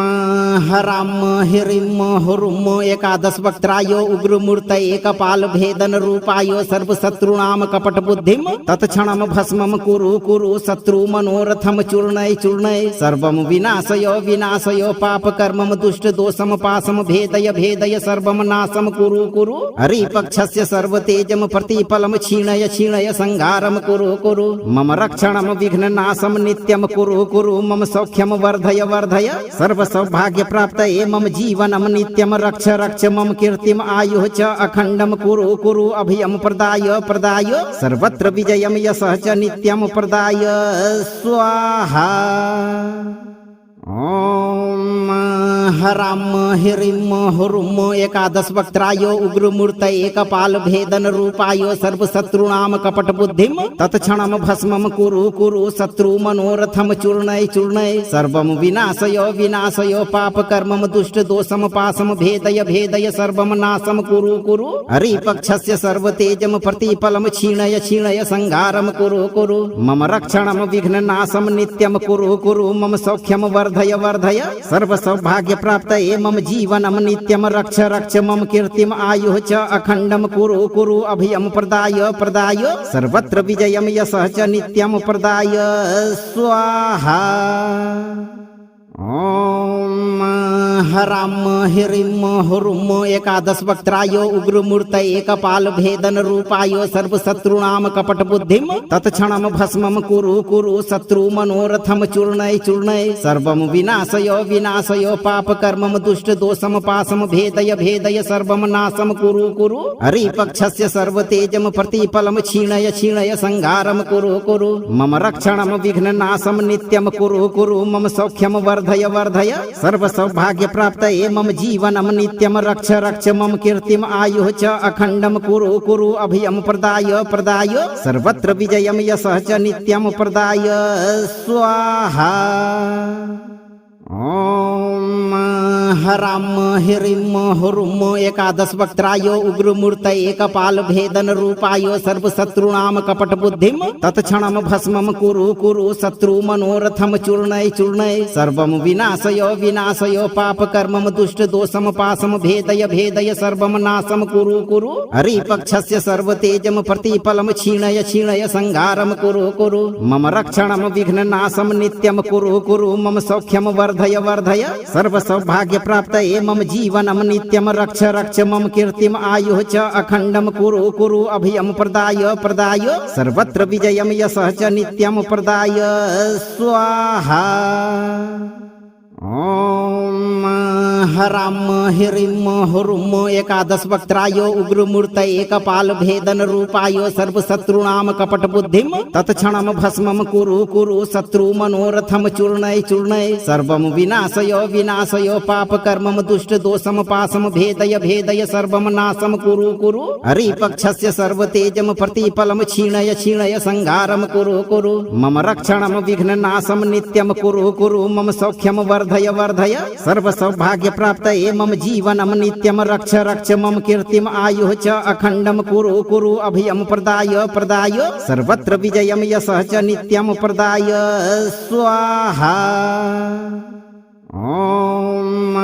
हराम हिरिम हुरुम एकादश वक्त्राय उग्रमूर्त एकपाल भेदन रूपाय सर्वशत्रूणाम कपट बुद्धिम तत्क्षणम भस्मम कुरु कुरु शत्रु मनोरथम चूर्णय चूर्णय सर्वम विनाशय विनाशय पाप कर्मम दुष्ट दोषम पासम भेदय भेदय सर्वम नाशम कुरु कुरु हरिपक्षस्य सर्वतेजम प्रतिफलम क्षीणय क्षीणय संहारम कुरु कुरु मम रक्षणम विघ्न नाशम नित्यम कुरु कुरु मम सौख्यम वर्धय वर्धय सर्व सौभाग्य प्राप्त मम जीवनम नित्यम रक्ष रक्ष मम कीर्तिम आयुः च अखंडम कुरु कुरु अभयम प्रदाय प्रदाय सर्वत्र विजयम यशः च नित्यम प्रदाय स्वाहा। ओम हराम हिरिम हुरुम एकादश वक्त्राय उग्रमूर्त एकपाल भेदन रूपाय सर्वशत्रूणाम कपट बुद्धिम तत्क्षणम भस्मम कुरु कुरु शत्रु मनोरथम चूर्णय चूर्णय सर्वम विनाशय विनाशय पाप कर्मम दुष्ट दोषम पासम भेदय भेदय सर्वम नाशम कुरु कुरु हरिपक्षस्य सर्वतेजम प्रतिफलम क्षीणय क्षीणय संहारम कुरु कुरु मम रक्षणम विघ्न नाशम नित्यम कुरु कुरु मम सौख्यम वर्धय वर्धय सर्व सौभाग्य प्राप्त मम जीवनम नित्यम रक्ष रक्ष मम कीर्तिम आयुः च अखंडम कुरु कुरु अभयम प्रदाय प्रदाय सर्वत्र विजयम यशः च नित्यम प्रदाय स्वाहा। ओम हराम हिरिम हुरुम एकादश वक्त्राय उग्रमूर्त एकपाल भेदन रूपाय सर्वशत्रूणाम कपट बुद्धिम तत्क्षणम भस्मम कुरु कुरु शत्रु मनोरथम चूर्णय चूर्णय सर्वम विनाशय विनाशय पाप कर्मम दुष्ट दोषम पासम भेदय भेदय सर्वम नाशम कुरु कुरु हरिपक्षस्य सर्वतेजम प्रतिफलम क्षीणय क्षीणय संहारम कुरु कुरु मम रक्षणम विघ्न नाशम नित्यम कुरु कुरु मम सौख्यम वर्धय वर्धय सर्व सौभाग्य प्राप्त मम जीवनम नित्यम रक्ष रक्ष मम कीर्तिम आयुः च अखंडम कुरु कुरु अभयम प्रदाय प्रदाय सर्वत्र विजयम यशः च नित्यम प्रदाय स्वाहा। ओम हराम हिरिम हुरुम एकादश वक्त्राय उग्रमूर्त एकपाल भेदन रूपाय सर्वशत्रूणाम कपट बुद्धिम तत्क्षणम भस्मम कुरु कुरु शत्रु मनोरथम चूर्णय चूर्णय सर्वम विनाशय विनाशय पाप कर्मम दुष्ट दोषम पासम भेदय भेदय सर्वम नाशम कुरु कुरु हरिपक्षस्य सर्वतेजम प्रतिफलम क्षीणय क्षीणय संहारम कुरु कुरु मम रक्षणम विघ्न नाशम नित्यम कुरु कुरु मम सौख्यम वर्धय वर्धय सर्व सौभाग्य प्राप्त मम जीवनम नित्यम रक्ष रक्ष मम कीर्तिम आयुः च अखंडम कुरु कुरु अभयम प्रदाय प्रदाय सर्वत्र विजयम यशः च नित्यम प्रदाय स्वाहा। ओम हराम हिरिम हुरुम एकादश वक्त्राय उग्रमूर्त एकपाल भेदन रूपाय सर्वशत्रूणाम कपट बुद्धिम तत्क्षणम भस्मम कुरु कुरु शत्रु मनोरथम चूर्णय चूर्णय सर्वम विनाशय विनाशय पाप कर्मम दुष्ट दोषम पासम भेदय भेदय सर्वम नाशम कुरु कुरु हरिपक्षस्य सर्वतेजम प्रतिफलम क्षीणय क्षीणय संहारम कुरु कुरु मम रक्षणम विघ्न नाशम नित्यम कुरु कुरु मम सौख्यम वर्धय वर्धय सर्व सौभाग्य प्राप्त मम जीवनम नित्यम रक्ष रक्ष मम कीर्तिम आयुः च अखंडम कुरु कुरु अभयम प्रदाय प्रदाय सर्वत्र विजयम यशः च नित्यम प्रदाय स्वाहा। ओम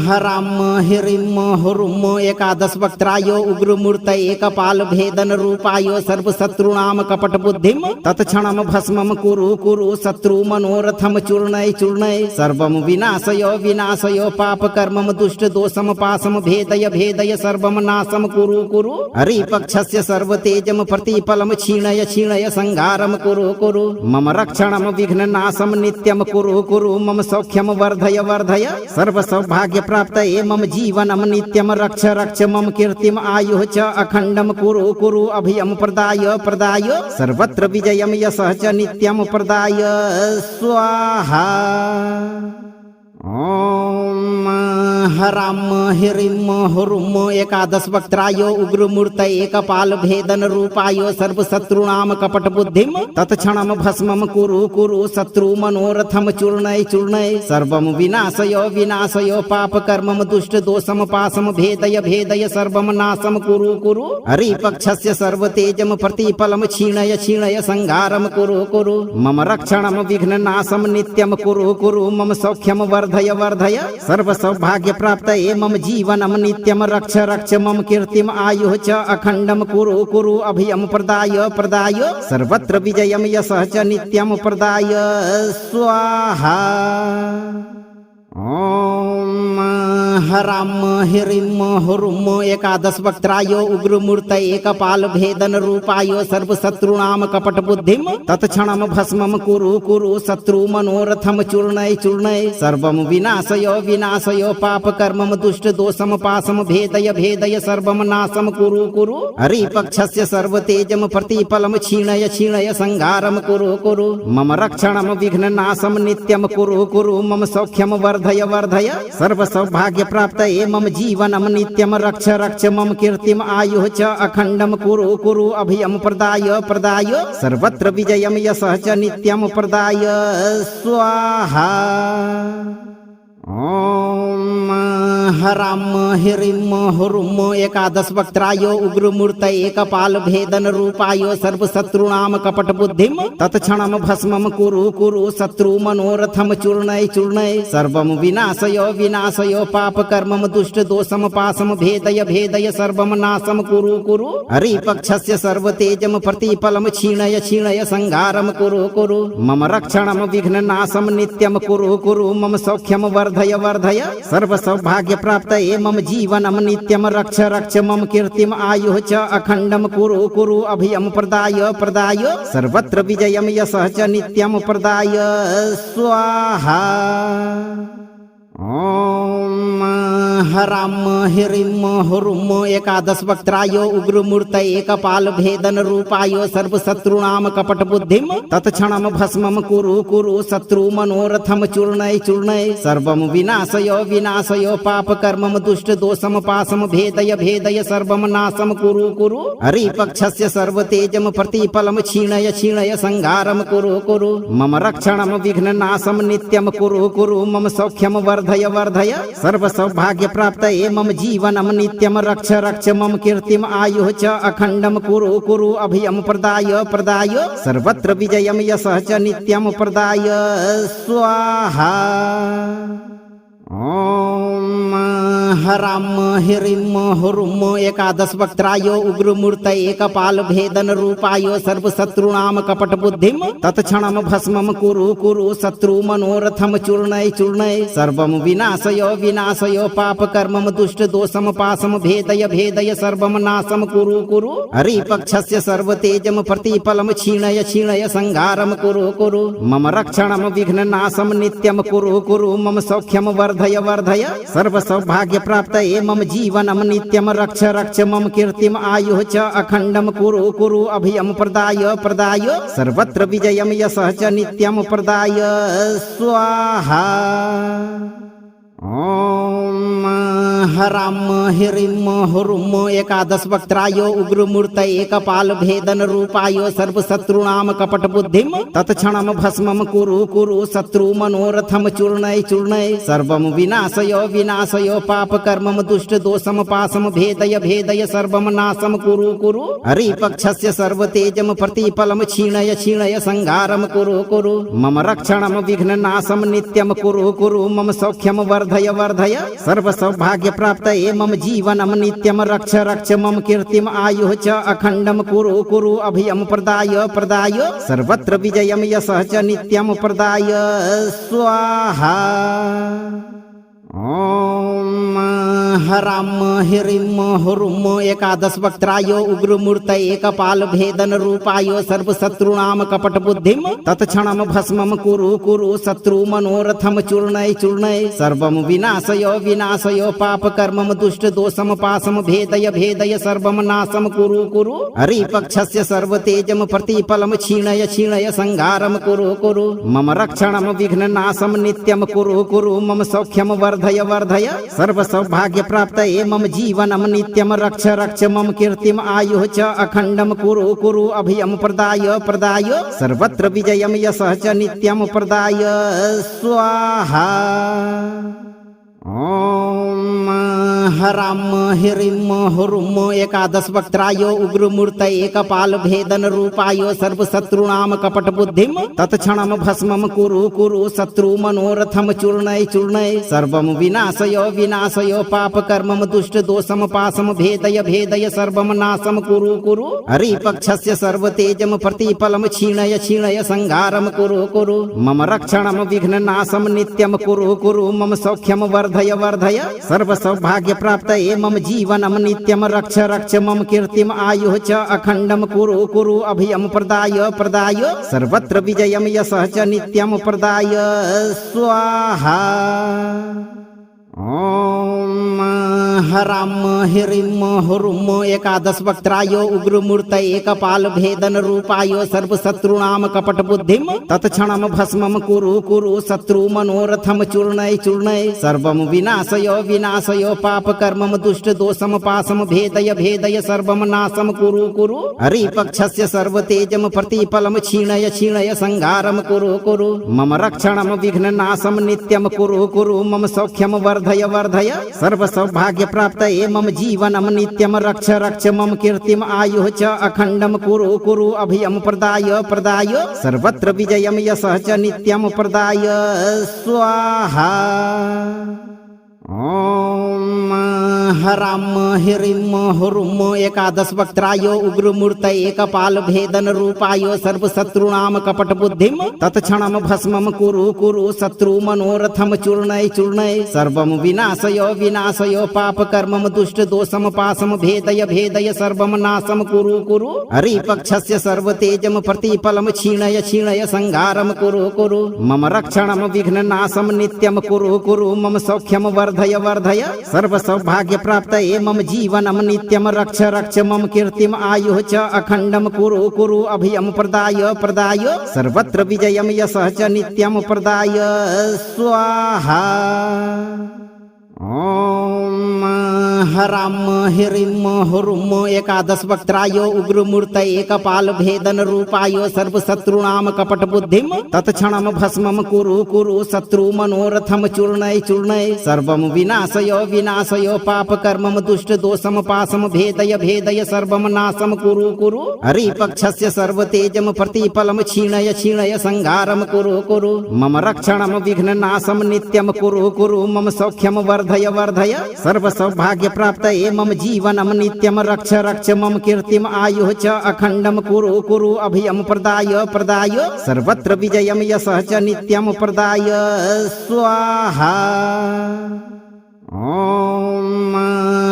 हराम हिरिम हुरुम एकादश वक्त्राय उग्रमूर्त एकपाल भेदन रूपाय सर्वशत्रूणाम कपट बुद्धिम तत्क्षणम भस्मम कुरु कुरु शत्रु मनोरथम चूर्णय चूर्णय सर्वम विनाशय विनाशय पाप कर्मम दुष्ट दोषम पासम भेदय भेदय सर्वम नाशम कुरु कुरु हरिपक्षस्य सर्वतेजम प्रतिफलम क्षीणय क्षीणय संहारम कुरु कुरु मम रक्षणम विघ्न नाशम नित्यम कुरु कुरु मम सौख्यम वर्धय वर्धय सर्व सौभाग्य प्राप्त मम जीवनम नित्यम रक्ष रक्ष मम कीर्तिम आयुः च अखंडम कुरु कुरु अभयम प्रदाय प्रदाय सर्वत्र विजयम यशः च नित्यम प्रदाय स्वाहा। ओम हराम हिरिम हुरुम एकादश वक्त्राय उग्रमूर्त एकपाल भेदन रूपाय सर्वशत्रूणाम कपट बुद्धिम तत्क्षणम भस्मम कुरु कुरु शत्रु मनोरथम चूर्णय चूर्णय सर्वम विनाशय विनाशय पाप कर्मम दुष्ट दोषम पासम भेदय भेदय सर्वम नाशम कुरु कुरु हरिपक्षस्य सर्वतेजम प्रतिफलम क्षीणय क्षीणय संहारम कुरु कुरु मम रक्षणम विघ्न नाशम नित्यम कुरु कुरु मम सौख्यम वर्धय वर्धय सर्व सौभाग्य प्राप्त मम जीवनम नित्यम रक्ष रक्ष मम कीर्तिम आयुः च अखंडम कुरु कुरु अभयम प्रदाय प्रदाय सर्वत्र विजयम यशः च नित्यम प्रदाय स्वाहा। ओम हराम हिरिम हुरुम एकादश वक्त्राय उग्रमूर्त एकपाल भेदन रूपाय सर्वशत्रूणाम कपट बुद्धिम तत्क्षणम भस्मम कुरु कुरु शत्रु मनोरथम चूर्णय चूर्णय सर्वम विनाशय विनाशय पाप कर्मम दुष्ट दोषम पासम भेदय भेदय सर्वम नाशम कुरु कुरु हरिपक्षस्य सर्वतेजम प्रतिफलम क्षीणय क्षीणय संहारम कुरु कुरु मम रक्षणम विघ्न नाशम नित्यम कुरु कुरु मम सौख्यम वर्धय वर्धय सर्व सौभाग्य प्राप्त मम जीवनम नित्यम रक्ष रक्ष मम कीर्तिम आयुः च अखंडम कुरु कुरु अभयम प्रदाय प्रदाय सर्वत्र विजयम यशः च नित्यम प्रदाय स्वाहा। ओम हराम हिरिम हुरुम एकादश वक्त्राय उग्रमूर्त एकपाल भेदन रूपाय सर्वशत्रूणाम कपट बुद्धिम तत्क्षणम भस्मम कुरु कुरु शत्रु मनोरथम चूर्णय चूर्णय सर्वम विनाशय विनाशय पाप कर्मम दुष्ट दोषम पासम भेदय भेदय सर्वम नाशम कुरु कुरु हरिपक्षस्य सर्वतेजम प्रतिफलम क्षीणय क्षीणय संहारम कुरु कुरु मम रक्षणम विघ्न नाशम नित्यम कुरु कुरु मम सौख्यम वर्धय वर्धय सर्व सौभाग्य प्राप्त मम जीवनम नित्यम रक्ष रक्ष मम कीर्तिम आयुः च अखंडम कुरु कुरु अभयम प्रदाय प्रदाय सर्वत्र विजयम यशः च नित्यम प्रदाय स्वाहा। ओम हराम हिरिम हुरुम एकादश वक्त्राय उग्रमूर्त एकपाल भेदन रूपाय सर्वशत्रूणाम कपट बुद्धिम तत्क्षणम भस्मम कुरु कुरु शत्रु मनोरथम चूर्णय चूर्णय सर्वम विनाशय विनाशय पाप कर्मम दुष्ट दोषम पासम भेदय भेदय सर्वम नाशम कुरु कुरु हरिपक्षस्य सर्वतेजम प्रतिफलम क्षीणय क्षीणय संहारम कुरु कुरु मम रक्षणम विघ्न नाशम नित्यम कुरु कुरु मम सौख्यम वर्धय वर्धय सर्व सौभाग्य प्राप्त मम जीवनम नित्यम रक्ष रक्ष मम कीर्तिम आयुः च अखंडम कुरु कुरु अभयम प्रदाय प्रदाय सर्वत्र विजयम यशः च नित्यम प्रदाय स्वाहा। ओम हराम हिरिम हुरुम एकादश वक्त्राय उग्रमूर्त एकपाल भेदन रूपाय सर्वशत्रूणाम कपट बुद्धिम तत्क्षणम भस्मम कुरु कुरु शत्रु मनोरथम चूर्णय चूर्णय सर्वम विनाशय विनाशय पाप कर्मम दुष्ट दोषम पासम भेदय भेदय सर्वम नाशम कुरु कुरु हरिपक्षस्य सर्वतेजम प्रतिफलम क्षीणय क्षीणय संहारम कुरु कुरु मम रक्षणम विघ्न नाशम नित्यम कुरु कुरु मम सौख्यम वर्धय वर्धय सर्व सौभाग्य प्राप्त मम जीवनम नित्यम रक्ष रक्ष मम कीर्तिम आयुः च अखंडम कुरु कुरु अभयम प्रदाय प्रदाय सर्वत्र विजयम यशः च नित्यम प्रदाय स्वाहा। ओम हराम हिरिम हुरुम एकादश वक्त्राय उग्रमूर्त एकपाल भेदन रूपाय सर्वशत्रूणाम कपट बुद्धिम तत्क्षणम भस्मम कुरु कुरु शत्रु मनोरथम चूर्णय चूर्णय सर्वम विनाशय विनाशय पाप कर्मम दुष्ट दोषम पासम भेदय भेदय सर्वम नाशम कुरु कुरु हरिपक्षस्य सर्वतेजम प्रतिफलम क्षीणय क्षीणय संहारम कुरु कुरु मम रक्षणम विघ्न नाशम नित्यम कुरु कुरु मम सौख्यम वर्धय वर्धय सर्व सौभाग्य प्राप्त मम जीवनम नित्यम रक्ष रक्ष मम कीर्तिम आयुः च अखंडम कुरु कुरु अभयम प्रदाय प्रदाय सर्वत्र विजयम यशः च नित्यम प्रदाय स्वाहा। ओम हराम हिरिम हुरुम एकादश वक्त्राय उग्रमूर्त एकपाल भेदन रूपाय सर्वशत्रूणाम कपट बुद्धिम तत्क्षणम भस्मम कुरु कुरु शत्रु मनोरथम चूर्णय चूर्णय सर्वम विनाशय विनाशय पाप कर्मम दुष्ट दोषम पासम भेदय भेदय सर्वम नाशम कुरु कुरु हरिपक्षस्य सर्वतेजम प्रतिफलम क्षीणय क्षीणय संहारम कुरु कुरु मम रक्षणम विघ्न नाशम नित्यम कुरु कुरु मम सौख्यम वर्धय वर्धय सर्व सौभाग्य प्राप्त मम जीवनम नित्यम रक्ष रक्ष मम कीर्तिम आयुः च अखंडम कुरु कुरु अभयम प्रदाय प्रदाय सर्वत्र विजयम यशः च नित्यम प्रदाय स्वाहा। ओम हराम हिरिम हुरुम एकादश वक्त्राय उग्रमूर्त एकपाल भेदन रूपाय सर्वशत्रूणाम कपट बुद्धिम तत्क्षणम भस्मम कुरु कुरु शत्रु मनोरथम चूर्णय चूर्णय सर्वम विनाशय विनाशय पाप कर्मम दुष्ट दोषम पासम भेदय भेदय सर्वम नाशम कुरु कुरु हरिपक्षस्य सर्वतेजम प्रतिफलम क्षीणय क्षीणय संहारम कुरु कुरु मम रक्षणम विघ्न नाशम नित्यम कुरु कुरु मम सौख्यम वर्धय वर्धय सर्व सौभाग्य प्राप्त मम जीवनम नित्यम रक्ष रक्ष मम कीर्तिम आयुः च अखंडम कुरु कुरु अभयम प्रदाय प्रदाय सर्वत्र विजयम यशः च नित्यम प्रदाय स्वाहा। ओम हराम हिरिम हुरुम एकादश वक्त्राय उग्रमूर्त एकपाल भेदन रूपाय सर्वशत्रूणाम कपट बुद्धिम तत्क्षणम भस्मम कुरु कुरु शत्रु मनोरथम चूर्णय चूर्णय सर्वम विनाशय विनाशय पाप कर्मम दुष्ट दोषम पासम भेदय भेदय सर्वम नाशम कुरु कुरु हरिपक्षस्य सर्वतेजम प्रतिफलम क्षीणय क्षीणय संहारम कुरु कुरु मम रक्षणम विघ्न नाशम नित्यम कुरु कुरु मम सौख्यम वर्धय वर्धय सर्व सौभाग्य प्राप्त मम जीवनम नित्यम रक्ष रक्ष मम कीर्तिम आयुः च अखंडम कुरु कुरु अभयम प्रदाय प्रदाय सर्वत्र विजयम यशः च नित्यम प्रदाय स्वाहा। ओम हराम हिरिम हुरुम एकादश वक्त्राय उग्रमूर्त एकपाल भेदन रूपाय सर्वशत्रूणाम कपट बुद्धिम तत्क्षणम भस्मम कुरु कुरु शत्रु मनोरथम चूर्णय चूर्णय सर्वम विनाशय विनाशय पाप कर्मम दुष्ट दोषम पासम भेदय भेदय सर्वम नाशम कुरु कुरु हरिपक्षस्य सर्वतेजम प्रतिफलम क्षीणय क्षीणय संहारम कुरु कुरु मम रक्षणम विघ्न नाशम नित्यम कुरु कुरु मम सौख्यम वर्धय वर्धय सर्व सौभाग्य प्राप्त मम जीवनम नित्यम रक्ष रक्ष मम कीर्तिम आयुः च अखंडम कुरु कुरु अभयम प्रदाय प्रदाय सर्वत्र विजयम यशः च नित्यम प्रदाय स्वाहा। ओम हराम हिरिम हुरुम एकादश वक्त्राय उग्रमूर्त एकपाल भेदन रूपाय सर्वशत्रूणाम कपट बुद्धिम तत्क्षणम भस्मम कुरु कुरु शत्रु मनोरथम चूर्णय चूर्णय सर्वम विनाशय विनाशय पाप कर्मम दुष्ट दोषम पासम भेदय भेदय सर्वम नाशम कुरु कुरु हरिपक्षस्य सर्वतेजम प्रतिफलम क्षीणय क्षीणय संहारम कुरु कुरु मम रक्षणम विघ्न नाशम नित्यम कुरु कुरु मम सौख्यम वर्धय वर्धय सर्व सौभाग्य प्राप्त मम जीवनम नित्यम रक्ष रक्ष मम कीर्तिम आयुः च अखंडम कुरु कुरु अभयम प्रदाय प्रदाय सर्वत्र विजयम यशः च नित्यम प्रदाय स्वाहा। ओम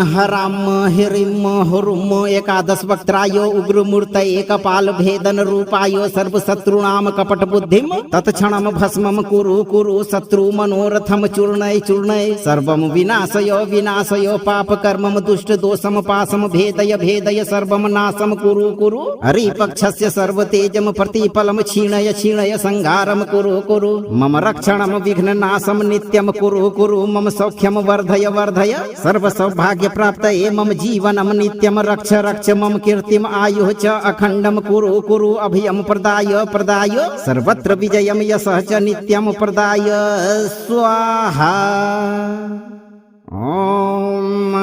हराम हिरिम हुरुम एकादश वक्त्राय उग्रमूर्त एकपाल भेदन रूपाय सर्वशत्रूणाम कपट बुद्धिम तत्क्षणम भस्मम कुरु कुरु शत्रु मनोरथम चूर्णय चूर्णय सर्वम विनाशय विनाशय पाप कर्मम दुष्ट दोषम पासम भेदय भेदय सर्वम नाशम कुरु कुरु हरिपक्षस्य सर्वतेजम प्रतिफलम क्षीणय क्षीणय संहारम कुरु कुरु मम रक्षणम विघ्न नाशम नित्यम कुरु कुरु मम सौख्यम वर्धय वर्धय सर्व सौभाग्य प्राप्त मम जीवनम नित्यम रक्ष रक्ष मम कीर्तिम आयुः च अखंडम कुरु कुरु अभयम प्रदाय प्रदाय सर्वत्र विजयम यशः च नित्यम प्रदाय स्वाहा। ओम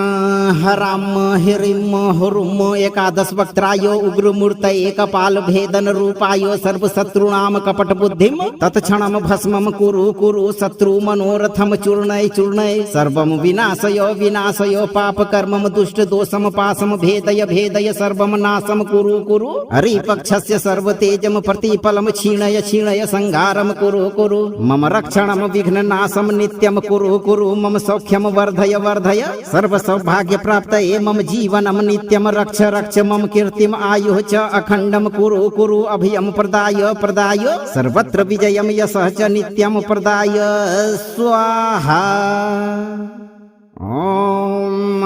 हराम हिरिम हुरुम एकादश वक्त्राय उग्रमूर्त एकपाल भेदन रूपाय सर्वशत्रूणाम कपट बुद्धिम तत्क्षणम भस्मम कुरु कुरु शत्रु मनोरथम चूर्णय चूर्णय सर्वम विनाशय विनाशय पाप कर्मम दुष्ट दोषम पासम भेदय भेदय सर्वम नाशम कुरु कुरु हरिपक्षस्य सर्वतेजम प्रतिफलम क्षीणय क्षीणय संहारम कुरु कुरु मम रक्षणम विघ्न नाशम नित्यम कुरु कुरु मम सौख्यम वर्धय वर्धय सर्व सौभाग्य प्राप्त मम जीवनम नित्यम रक्ष रक्ष मम कीर्तिम आयुः च अखंडम कुरु कुरु अभयम प्रदाय प्रदाय सर्वत्र विजयम यशः च नित्यम प्रदाय स्वाहा। ओम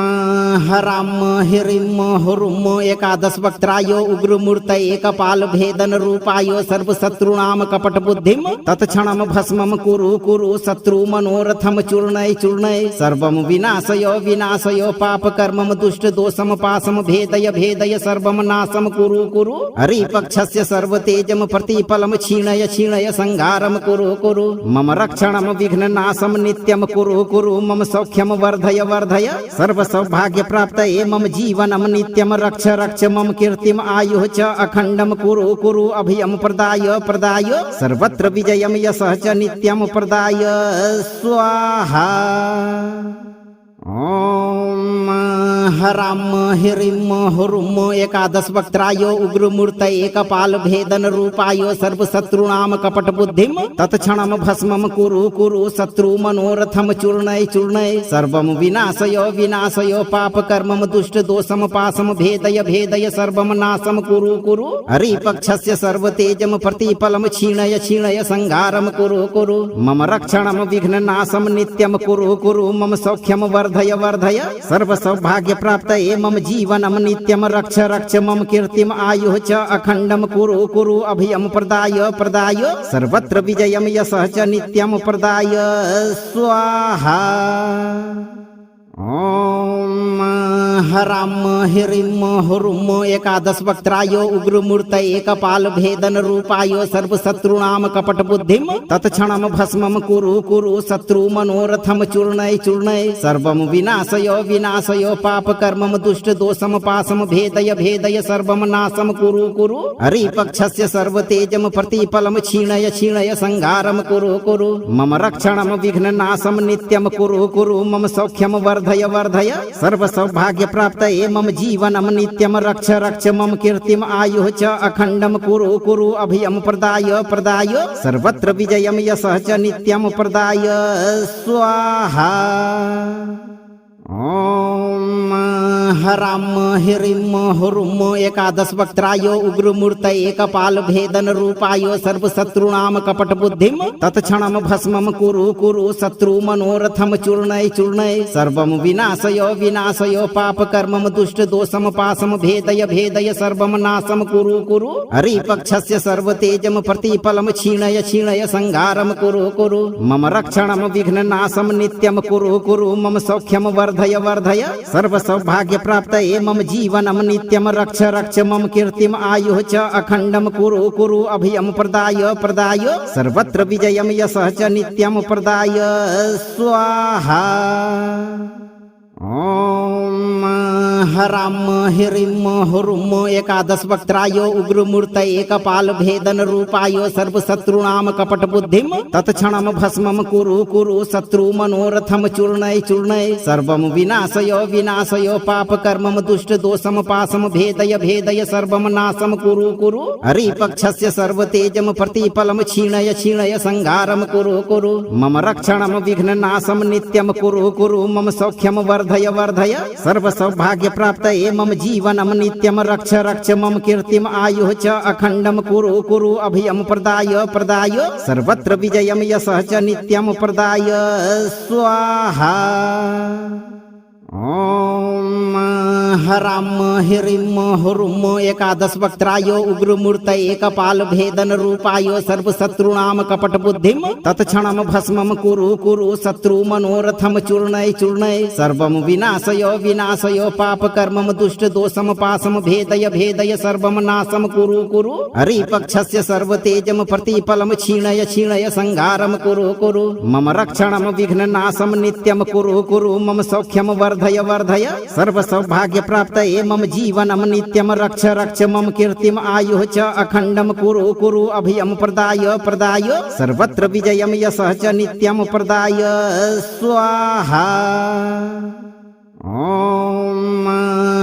हराम हिरिम हुरुम एकादश वक्त्राय उग्रमूर्त एकपाल भेदन रूपाय सर्वशत्रूणाम कपट बुद्धिम तत्क्षणम भस्मम कुरु कुरु शत्रु मनोरथम चूर्णय चूर्णय सर्वम विनाशय विनाशय पाप कर्मम दुष्ट दोषम पासम भेदय भेदय सर्वम नाशम कुरु कुरु हरिपक्षस्य सर्वतेजम प्रतिफलम क्षीणय क्षीणय संहारम कुरु कुरु मम रक्षणम विघ्न नाशम नित्यम कुरु कुरु मम सौख्यम वर्धय वर्धय सर्व सौभाग्य प्राप्त मम जीवनम नित्यम रक्ष रक्ष मम कीर्तिम आयुः च अखंडम कुरु कुरु अभयम प्रदाय प्रदाय सर्वत्र विजयम यशः च नित्यम प्रदाय स्वाहा। ओम हराम हिरिम हुरुम एकादश वक्त्राय उग्रमूर्त एकपाल भेदन रूपाय सर्वशत्रूणाम कपट बुद्धिम तत्क्षणम भस्मम कुरु कुरु शत्रु मनोरथम चूर्णय चूर्णय सर्वम विनाशय विनाशय पाप कर्मम दुष्ट दोषम पासम भेदय भेदय सर्वम नाशम कुरु कुरु हरिपक्षस्य सर्वतेजम प्रतिफलम क्षीणय क्षीणय संहारम कुरु कुरु मम रक्षणम विघ्न नाशम नित्यम कुरु कुरु मम सौख्यम वर्धय वर्धय सर्व सौभाग्य प्राप्त मम जीवनम नित्यम रक्ष रक्ष मम कीर्तिम आयुः च अखंडम कुरु कुरु अभयम प्रदाय प्रदाय सर्वत्र विजयम यशः च नित्यम प्रदाय स्वाहा। ओम हराम हिरिम हुरुम एकादश वक्त्राय उग्रमूर्त एकपाल भेदन रूपाय सर्वशत्रूणाम कपट बुद्धिम तत्क्षणम भस्मम कुरु कुरु शत्रु मनोरथम चूर्णय चूर्णय सर्वम विनाशय विनाशय पाप कर्मम दुष्ट दोषम पासम भेदय भेदय सर्वम नाशम कुरु कुरु हरिपक्षस्य सर्वतेजम प्रतिफलम क्षीणय क्षीणय संहारम कुरु कुरु मम रक्षणम विघ्न नाशम नित्यम कुरु कुरु मम सौख्यम वर्धय वर्धय सर्व सौभाग्य प्राप्त मम जीवनम नित्यम रक्ष रक्ष मम कीर्तिम आयुः च अखंडम कुरु कुरु अभयम प्रदाय प्रदाय सर्वत्र विजयम यशः च नित्यम प्रदाय स्वाहा। ओम हराम हिरिम हुरुम एकादश वक्त्रायो उग्रमूर्त एकपाल भेदन रूपायो सर्वशत्रुणाम कपट बुद्धिम तत्क्षणम भस्मम कुरु कुरु शत्रु मनोरथम चूर्णय चूर्णय सर्वम विनाशयो विनाशयो पाप कर्मम दुष्ट दोषम पासम भेदय भेदय सर्वम नाशम कुरु कुरु हरिपक्षस्य सर्वतेजम प्रतिफलम क्षीणय क्षीणय संहारम कुरु कुरु मम रक्षणम विघ्न नाशम नित्यम कुरु कुरु मम सौख्यम वर्धय वर्धय सर्व सौभाग्य प्राप्त मम जीवनम नित्यम रक्ष रक्ष मम कीर्तिम आयुः च अखंडम कुरु कुरु अभयम प्रदाय प्रदाय सर्वत्र विजयम यशः च नित्यम प्रदाय स्वाहा। ओम हराम हिरिम हुरुम एकादश वक्त्रायो उग्रमूर्त एकपाल भेदन रूपायो सर्वशत्रुणाम कपट बुद्धिम तत्क्षणम भस्मम कुरु कुरु शत्रु मनोरथम चूर्णय चूर्णय सर्वम विनाशयो विनाशयो पाप कर्मम दुष्ट दोषम पासम भेदय भेदय सर्वम नाशम कुरु कुरु हरिपक्षस्य सर्वतेजम प्रतिफलम क्षीणय क्षीणय संहारम कुरु कुरु मम रक्षणम विघ्न नाशम नित्यम कुरु कुरु मम सौख्यम वर्धय वर्धय सर्व सौभाग्य प्राप्त मम जीवनम नित्यम रक्ष रक्ष मम कीर्तिम आयुः च अखंडम कुरु कुरु अभयम प्रदाय प्रदाय सर्वत्र विजयम यशः च नित्यम प्रदाय स्वाहा। ओम हराम हिरिम हुरुम एकादश वक्त्रायो उग्रमूर्त एकपाल भेदन रूपायो सर्वशत्रुणाम कपट बुद्धिम तत्क्षणम भस्मम कुरु कुरु शत्रु मनोरथम चूर्णय चूर्णय सर्वम विनाशयो विनाशयो पाप कर्मम दुष्ट दोषम पासम भेदय भेदय सर्वम नाशम कुरु कुरु हरिपक्षस्य सर्वतेजम प्रतिफलम क्षीणय क्षीणय संहारम कुरु कुरु मम रक्षणम विघ्न नाशम नित्यम कुरु कुरु मम सौख्यम वर्धय वर्धय सर्व सौभाग्य प्राप्त मम जीवनम नित्यम रक्ष रक्ष मम कीर्तिम आयुः च अखंडम कुरु कुरु अभयम प्रदाय प्रदाय सर्वत्र विजयम यशः च नित्यम प्रदाय स्वाहा। ओम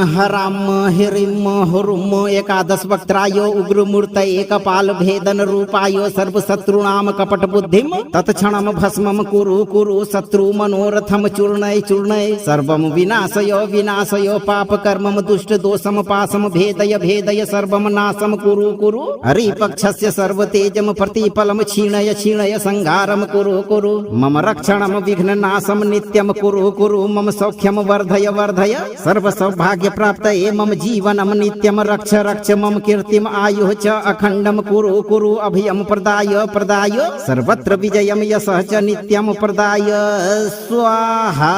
हराम हिरिम हुरुम एकादश वक्त्रायो उग्रमूर्त एकपाल भेदन रूपायो सर्वशत्रुणाम कपट बुद्धिम तत्क्षणम भस्मम कुरु कुरु शत्रु मनोरथम चूर्णय चूर्णय सर्वम विनाशयो विनाशयो पाप कर्मम दुष्ट दोषम पासम भेदय भेदय सर्वम नाशम कुरु कुरु हरिपक्षस्य सर्वतेजम प्रतिफलम क्षीणय क्षीणय संहारम कुरु कुरु मम रक्षणम विघ्न नाशम नित्यम कुरु कुरु मम सौख्यम वर्धय वर्धय सर्व सौभाग्य प्राप्त मम जीवनम नित्यम रक्ष रक्ष मम कीर्तिम आयुः च अखंडम कुरु कुरु अभयम प्रदाय प्रदाय सर्वत्र विजयम यशः च नित्यम प्रदाय स्वाहा।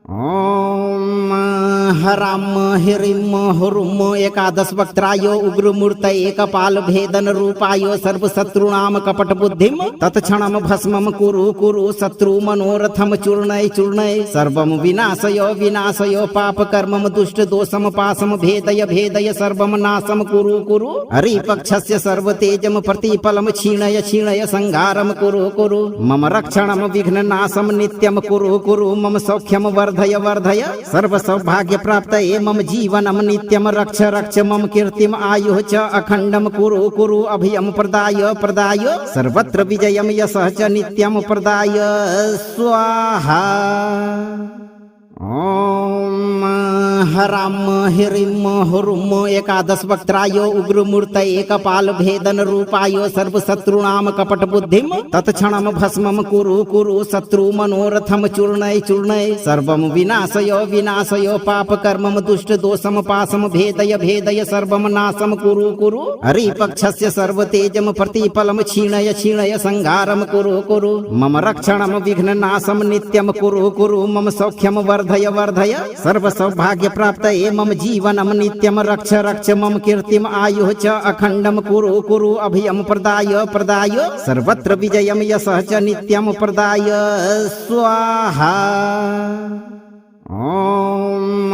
ओम हराम हिरिम हुरुम एकादश वक्त्रायो उग्रमूर्त एकपाल भेदन रूपायो सर्वशत्रुणाम कपट बुद्धिम तत्क्षणम भस्मम कुरु कुरु शत्रु मनोरथम चूर्णय चूर्णय सर्वम विनाशयो विनाशयो पाप कर्मम दुष्ट दोषम पासम भेदय भेदय सर्वम नाशम कुरु कुरु हरिपक्षस्य सर्वतेजम प्रतिफलम क्षीणय क्षीणय संहारम कुरु कुरु मम रक्षणम विघ्न नाशम नित्यम कुरु कुरु मम सौख्यम वर्धय वर्धय सर्व सौभाग्य प्राप्त मम जीवनम नित्यम रक्ष रक्ष मम कीर्तिम आयुः च अखंडम कुरु कुरु अभयम प्रदाय प्रदाय सर्वत्र विजयम यशः च नित्यम प्रदाय स्वाहा। ओम हराम हिरिम हुरुम एकादश वक्त्रायो उग्रमूर्त एकपाल भेदन रूपायो सर्वशत्रुणाम कपट बुद्धिम तत्क्षणम भस्मम कुरु कुरु शत्रु मनोरथम चूर्णय चूर्णय सर्वम विनाशयो विनाशयो पाप कर्मम दुष्ट दोषम पासम भेदय भेदय सर्वम नाशम कुरु कुरु हरिपक्षस्य सर्वतेजम प्रतिफलम क्षीणय क्षीणय संहारम कुरु कुरु मम रक्षणम विघ्न नाशम नित्यम कुरु कुरु मम सौख्यम वर्धय वर्धय सर्व सौभाग्य प्राप्त मम जीवनम नित्यम रक्ष रक्ष मम कीर्तिम आयुः च अखंडम कुरु कुरु अभयम प्रदाय प्रदाय सर्वत्र विजयम यशः च नित्यम प्रदाय स्वाहा। ओम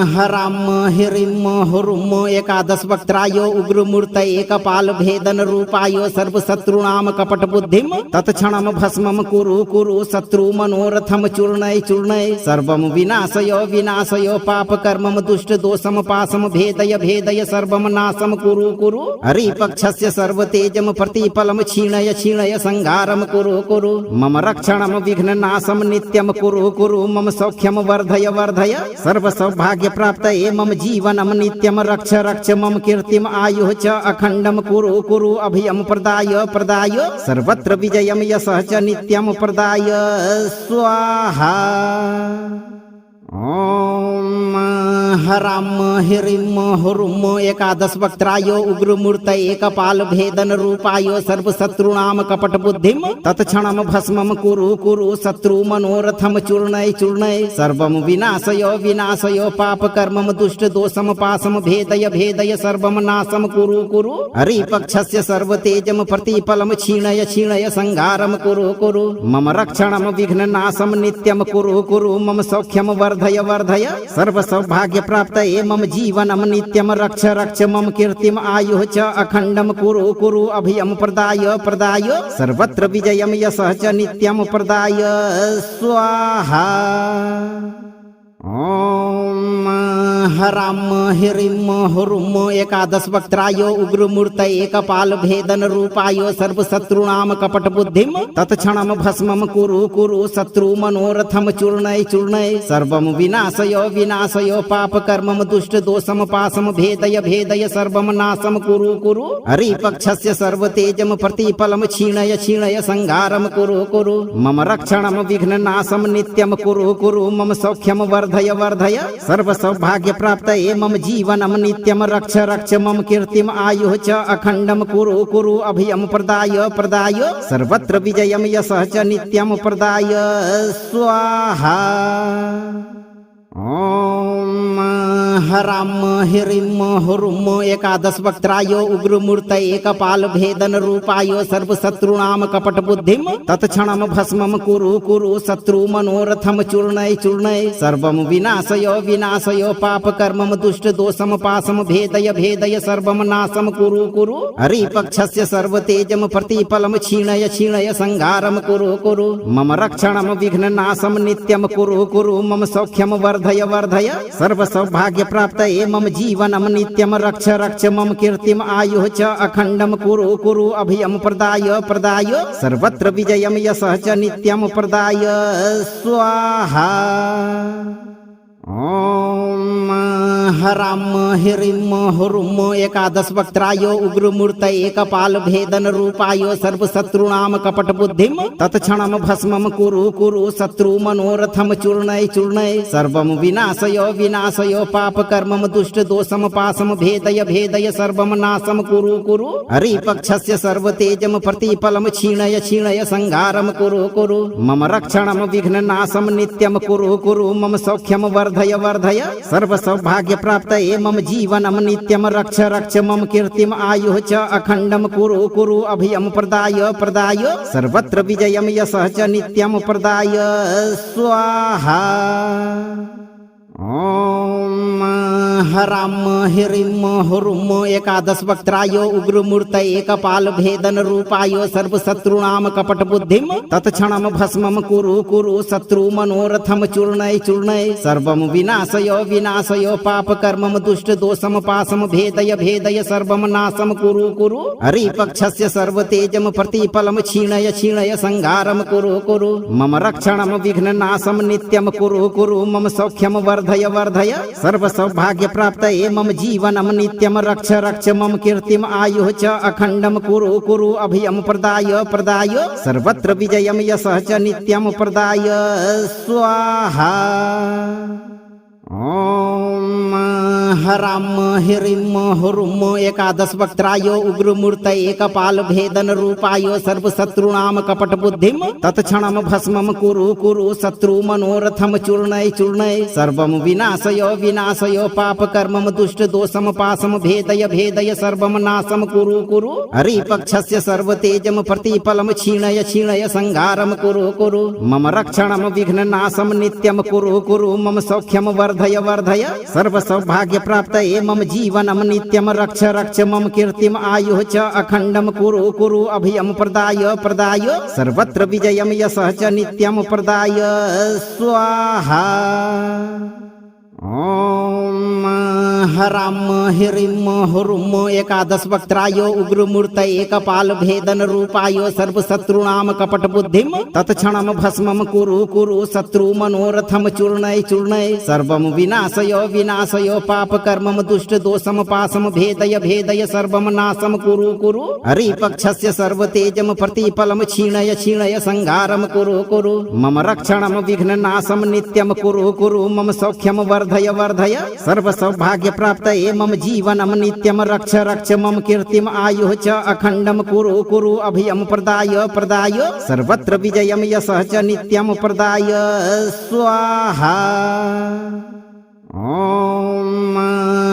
हराम हिरिम हुरुम एकादश वक्त्रायो उग्रमूर्त एकपाल भेदन रूपायो सर्वशत्रुणाम कपट बुद्धिम तत्क्षणम भस्मम कुरु कुरु शत्रु मनोरथम चूर्णय चूर्णय सर्वम विनाशयो विनाशयो पाप कर्मम दुष्ट दोषम पासम भेदय भेदय सर्वम नाशम कुरु कुरु हरिपक्षस्य सर्वतेजम प्रतिफलम क्षीणय क्षीणय संहारम कुरु कुरु मम रक्षणम विघ्न नाशम नित्यम कुरु कुरु मम सौख्यम वर्धय वर्धय सर्व सौभाग्य प्राप्त मम जीवनम नित्यम रक्ष रक्ष मम कीर्तिम आयुः च अखंडम कुरु कुरु अभयम प्रदाय प्रदाय सर्वत्र विजयम यशः च नित्यम प्रदाय स्वाहा। ओम हराम हिरिम हुरुम एकादश वक्त्रायो उग्रमूर्त एकपाल भेदन रूपायो सर्वशत्रुणाम कपट बुद्धिम तत्क्षणम भस्मम कुरु कुरु शत्रु मनोरथम चूर्णय चूर्णय सर्वम विनाशयो विनाशयो पाप कर्मम दुष्ट दोषम पासम भेदय भेदय सर्वम नाशम कुरु कुरु हरिपक्षस्य सर्वतेजम प्रतिफलम क्षीणय क्षीणय संहारम कुरु कुरु मम रक्षणम विघ्न नाशम नित्यम कुरु कुरु मम सौख्यम वर्धय वर्धय सर्व सौभाग्य प्राप्त मम जीवनम नित्यम रक्ष रक्ष मम कीर्तिम आयुः च अखंडम कुरु कुरु अभयम प्रदाय प्रदाय सर्वत्र विजयम यशः च नित्यम प्रदाय स्वाहा। ओम हराम हिरिम हुरुम एकादश वक्त्रायो उग्रमूर्त एकपाल भेदन रूपायो सर्वशत्रुणाम कपट बुद्धिम तत्क्षणम भस्मम कुरु कुरु शत्रु मनोरथम चूर्णय चूर्णय सर्वम विनाशयो विनाशयो पाप कर्मम दुष्ट दोषम पासम भेदय भेदय सर्वम नाशम कुरु कुरु हरिपक्षस्य सर्वतेजम प्रतिफलम क्षीणय क्षीणय संहारम कुरु कुरु मम रक्षणम विघ्न नाशम नित्यम कुरु कुरु मम सौख्यम वर्धय वर्धय सर्व सौभाग्य प्राप्त मम जीवनम नित्यम रक्ष रक्ष मम कीर्तिम आयुः च अखंडम कुरु कुरु अभयम प्रदाय प्रदाय सर्वत्र विजयम यशः च नित्यम प्रदाय स्वाहा। ओम हराम हिरिम हुरुम एकादश वक्त्रायो उग्रमूर्त एकपाल भेदन रूपायो सर्वशत्रुणाम कपट बुद्धिम तत्क्षणम भस्मम कुरु कुरु शत्रु मनोरथम चूर्णय चूर्णय सर्वम विनाशयो विनाशयो पाप कर्मम दुष्ट दोषम पासम भेदय भेदय सर्वम नाशम कुरु कुरु हरिपक्षस्य सर्वतेजम प्रतिफलम क्षीणय क्षीणय संहारम कुरु कुरु मम रक्षणम विघ्न नाशम नित्यम कुरु कुरु मम सौख्यम वर्धय वर्धय सर्व सौभाग्य प्राप्त मम जीवनम नित्यम रक्ष रक्ष मम कीर्तिम आयुः च अखंडम कुरु कुरु अभयम प्रदाय प्रदाय सर्वत्र विजयम यशः च नित्यम प्रदाय स्वाहा। ओम हराम हिरिम हुरुम एकादश वक्त्रायो उग्रमूर्त एकपाल भेदन रूपायो सर्वशत्रुणाम कपट बुद्धिम तत्क्षणम भस्मम कुरु कुरु शत्रु मनोरथम चूर्णय चूर्णय सर्वम विनाशयो विनाशयो पाप कर्मम दुष्ट दोषम पासम भेदय भेदय सर्वम नाशम कुरु कुरु हरिपक्षस्य सर्वतेजम प्रतिफलम क्षीणय क्षीणय संहारम कुरु कुरु मम रक्षणम विघ्न नाशम नित्यम कुरु कुरु मम सौख्यम वर्धय वर्धय सर्व सौभाग्य प्राप्त मम जीवनम नित्यम रक्ष रक्ष मम कीर्तिम आयुः च अखंडम कुरु कुरु अभयम प्रदाय प्रदाय सर्वत्र विजयम यशः च नित्यम प्रदाय स्वाहा। ओम हराम हिरिम हुरुम एकादश वक्त्रायो उग्रमूर्त एकपाल भेदन रूपायो सर्वशत्रुणाम कपट बुद्धिम तत्क्षणम भस्मम कुरु कुरु शत्रु मनोरथम चूर्णय चूर्णय सर्वम विनाशयो विनाशयो पाप कर्मम दुष्ट दोषम पासम भेदय भेदय सर्वम नाशम कुरु कुरु हरिपक्षस्य सर्वतेजम प्रतिफलम क्षीणय क्षीणय संहारम कुरु कुरु मम रक्षणम विघ्न नाशम नित्यम कुरु कुरु मम सौख्यम वर्धय वर्धय सर्व सौभाग्य प्राप्त मम जीवनम नित्यम रक्ष रक्ष मम कीर्तिम आयुः च अखंडम कुरु कुरु अभयम प्रदाय प्रदाय सर्वत्र विजयम यशः च नित्यम प्रदाय स्वाहा। ओम हराम हिरिम हुरुम एकादश वक्त्रायो उग्रमूर्त एकपाल भेदन रूपायो सर्वशत्रुणाम कपट बुद्धिम तत्क्षणम भस्मम कुरु कुरु शत्रु मनोरथम चूर्णय चूर्णय सर्वम विनाशयो विनाशयो पाप कर्मम दुष्ट दोषम पासम भेदय भेदय सर्वम नाशम कुरु कुरु हरिपक्षस्य सर्वतेजम प्रतिफलम क्षीणय क्षीणय संहारम कुरु कुरु मम रक्षणम विघ्न नाशम नित्यम कुरु कुरु मम सौख्यम वर्धय वर्धय सर्व सौभाग्य प्राप्त मम जीवनम नित्यम रक्ष रक्ष मम कीर्तिम आयुः च अखंडम कुरु कुरु अभयम प्रदाय प्रदाय सर्वत्र विजयम यशः च नित्यम प्रदाय स्वाहा। ओम हराम हिरिम हुरुम एकादश वक्त्रायो उग्रमूर्त एकपाल भेदन रूपायो सर्वशत्रुणाम कपट बुद्धिम तत्क्षणम भस्मम कुरु कुरु शत्रु मनोरथम चूर्णय चूर्णय सर्वम विनाशयो विनाशयो पाप कर्मम दुष्ट दोषम पासम भेदय भेदय सर्वम नाशम कुरु कुरु हरिपक्षस्य सर्वतेजम प्रतिफलम क्षीणय क्षीणय संहारम कुरु कुरु मम रक्षणम विघ्न नाशम नित्यम कुरु कुरु मम सौख्यम वर्धय वर्धय सर्व सौभाग्य प्राप्त मम जीवनम नित्यम रक्ष रक्ष मम कीर्तिम आयुः च अखंडम कुरु कुरु अभयम प्रदाय प्रदाय सर्वत्र विजयम यशः च नित्यम प्रदाय स्वाहा। ओम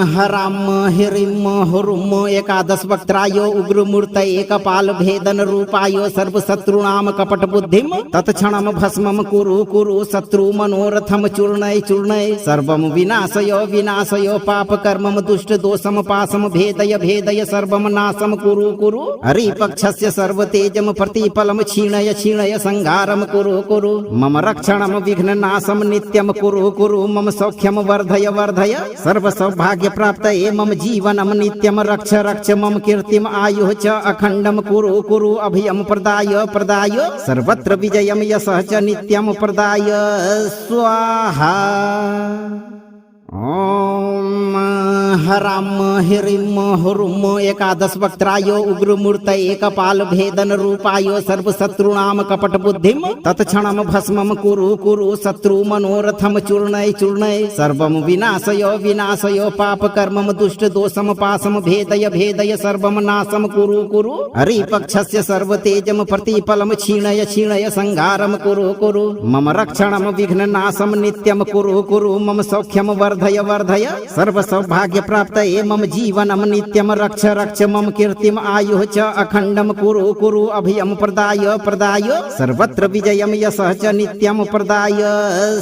हराम हिरिम हुरुम एकादश वक्त्रायो उग्रमूर्त एकपाल भेदन रूपायो सर्वशत्रुणाम कपट बुद्धिम तत्क्षणम भस्मम कुरु कुरु शत्रु मनोरथम चूर्णय चूर्णय सर्वम विनाशयो विनाशयो पाप कर्मम दुष्ट दोषम पासम भेदय भेदय सर्वम नाशम कुरु कुरु हरिपक्षस्य सर्वतेजम प्रतिफलम क्षीणय क्षीणय संहारम कुरु कुरु मम रक्षणम विघ्न नाशम नित्यम कुरु कुरु मम सौख्यम वर्धय वर्धय सर्व सौभाग्य प्राप्त मम जीवनम नित्यम रक्ष रक्ष मम कीर्तिम आयुः च अखंडम कुरु कुरु अभयम प्रदाय प्रदाय सर्वत्र विजयम यशः च नित्यम प्रदाय स्वाहा। ओम हराम हिरिम हुरुम एकादश वक्त्रायो उग्रमूर्त एकपाल भेदन रूपायो सर्वशत्रुणाम कपट बुद्धिम तत्क्षणम भस्मम कुरु कुरु शत्रु मनोरथम चूर्णय चूर्णय सर्वम विनाशयो विनाशयो पाप कर्मम दुष्ट दोषम पासम भेदय भेदय सर्वम नाशम कुरु कुरु हरिपक्षस्य सर्वतेजम प्रतिफलम क्षीणय क्षीणय संहारम कुरु कुरु मम रक्षणम विघ्न नाशम नित्यम कुरु कुरु मम सौख्यम वर्धय वर्धय सर्व सौभाग्य प्राप्त मम जीवनम नित्यम रक्ष रक्ष मम कीर्तिम आयुः च अखंडम कुरु कुरु अभयम प्रदाय प्रदाय सर्वत्र विजयम यशः च नित्यम प्रदाय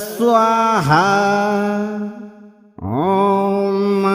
स्वाहा। ओम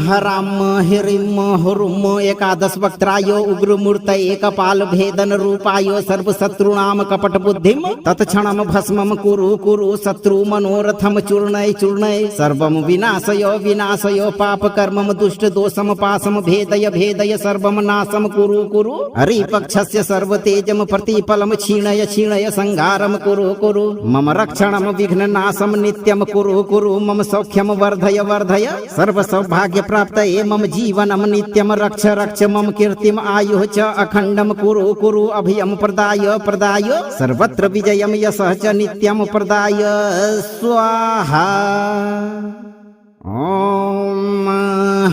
हराम हिरिम हुरुम एकादश वक्त्रायो उग्रमूर्त एकपाल भेदन रूपायो सर्वशत्रुणाम कपट बुद्धिम तत्क्षणम भस्मम कुरु कुरु शत्रु मनोरथम चूर्णय चूर्णय सर्वम विनाशयो विनाशयो पाप कर्मम दुष्ट दोषम पासम भेदय भेदय सर्वम नाशम कुरु कुरु हरिपक्षस्य सर्वतेजम प्रतिफलम क्षीणय क्षीणय संहारम कुरु कुरु मम रक्षणम विघ्न नाशम नित्यम कुरु कुरु मम सौख्यम वर्धय वर्धय सर्व सौभाग्य प्राप्त मम जीवनम नित्यम रक्ष रक्ष मम कीर्तिम आयुः च अखंडम कुरु कुरु अभयम प्रदाय प्रदाय सर्वत्र विजयम यशः च नित्यम प्रदाय स्वाहा। ओम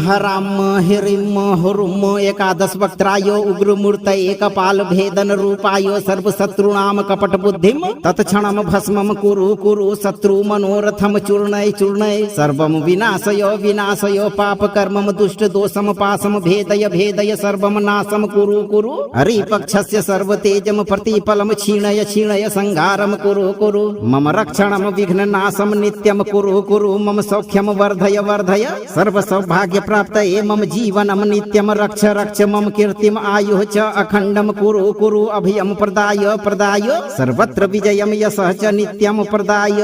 हराम हिरिम हुरुम एकादश वक्त्रायो उग्रमूर्त एकपाल भेदन रूपायो सर्वशत्रुणाम कपट बुद्धिम तत्क्षणम भस्मम कुरु कुरु शत्रु मनोरथम चूर्णय चूर्णय सर्वम विनाशयो विनाशयो पाप कर्मम दुष्ट दोषम पासम भेदय भेदय सर्वम नाशम कुरु कुरु हरिपक्षस्य सर्वतेजम प्रतिफलम क्षीणय क्षीणय संहारम कुरु कुरु मम रक्षणम विघ्न नाशम नित्यम कुरु कुरु मम सौख्यम वर्धय वर्धय सर्व सौभाग्य प्राप्त मम जीवनम नित्यम रक्ष रक्ष मम कीर्तिम आयुः च अखंडम कुरु कुरु अभयम प्रदाय प्रदाय सर्वत्र विजयम यशः च नित्यम प्रदाय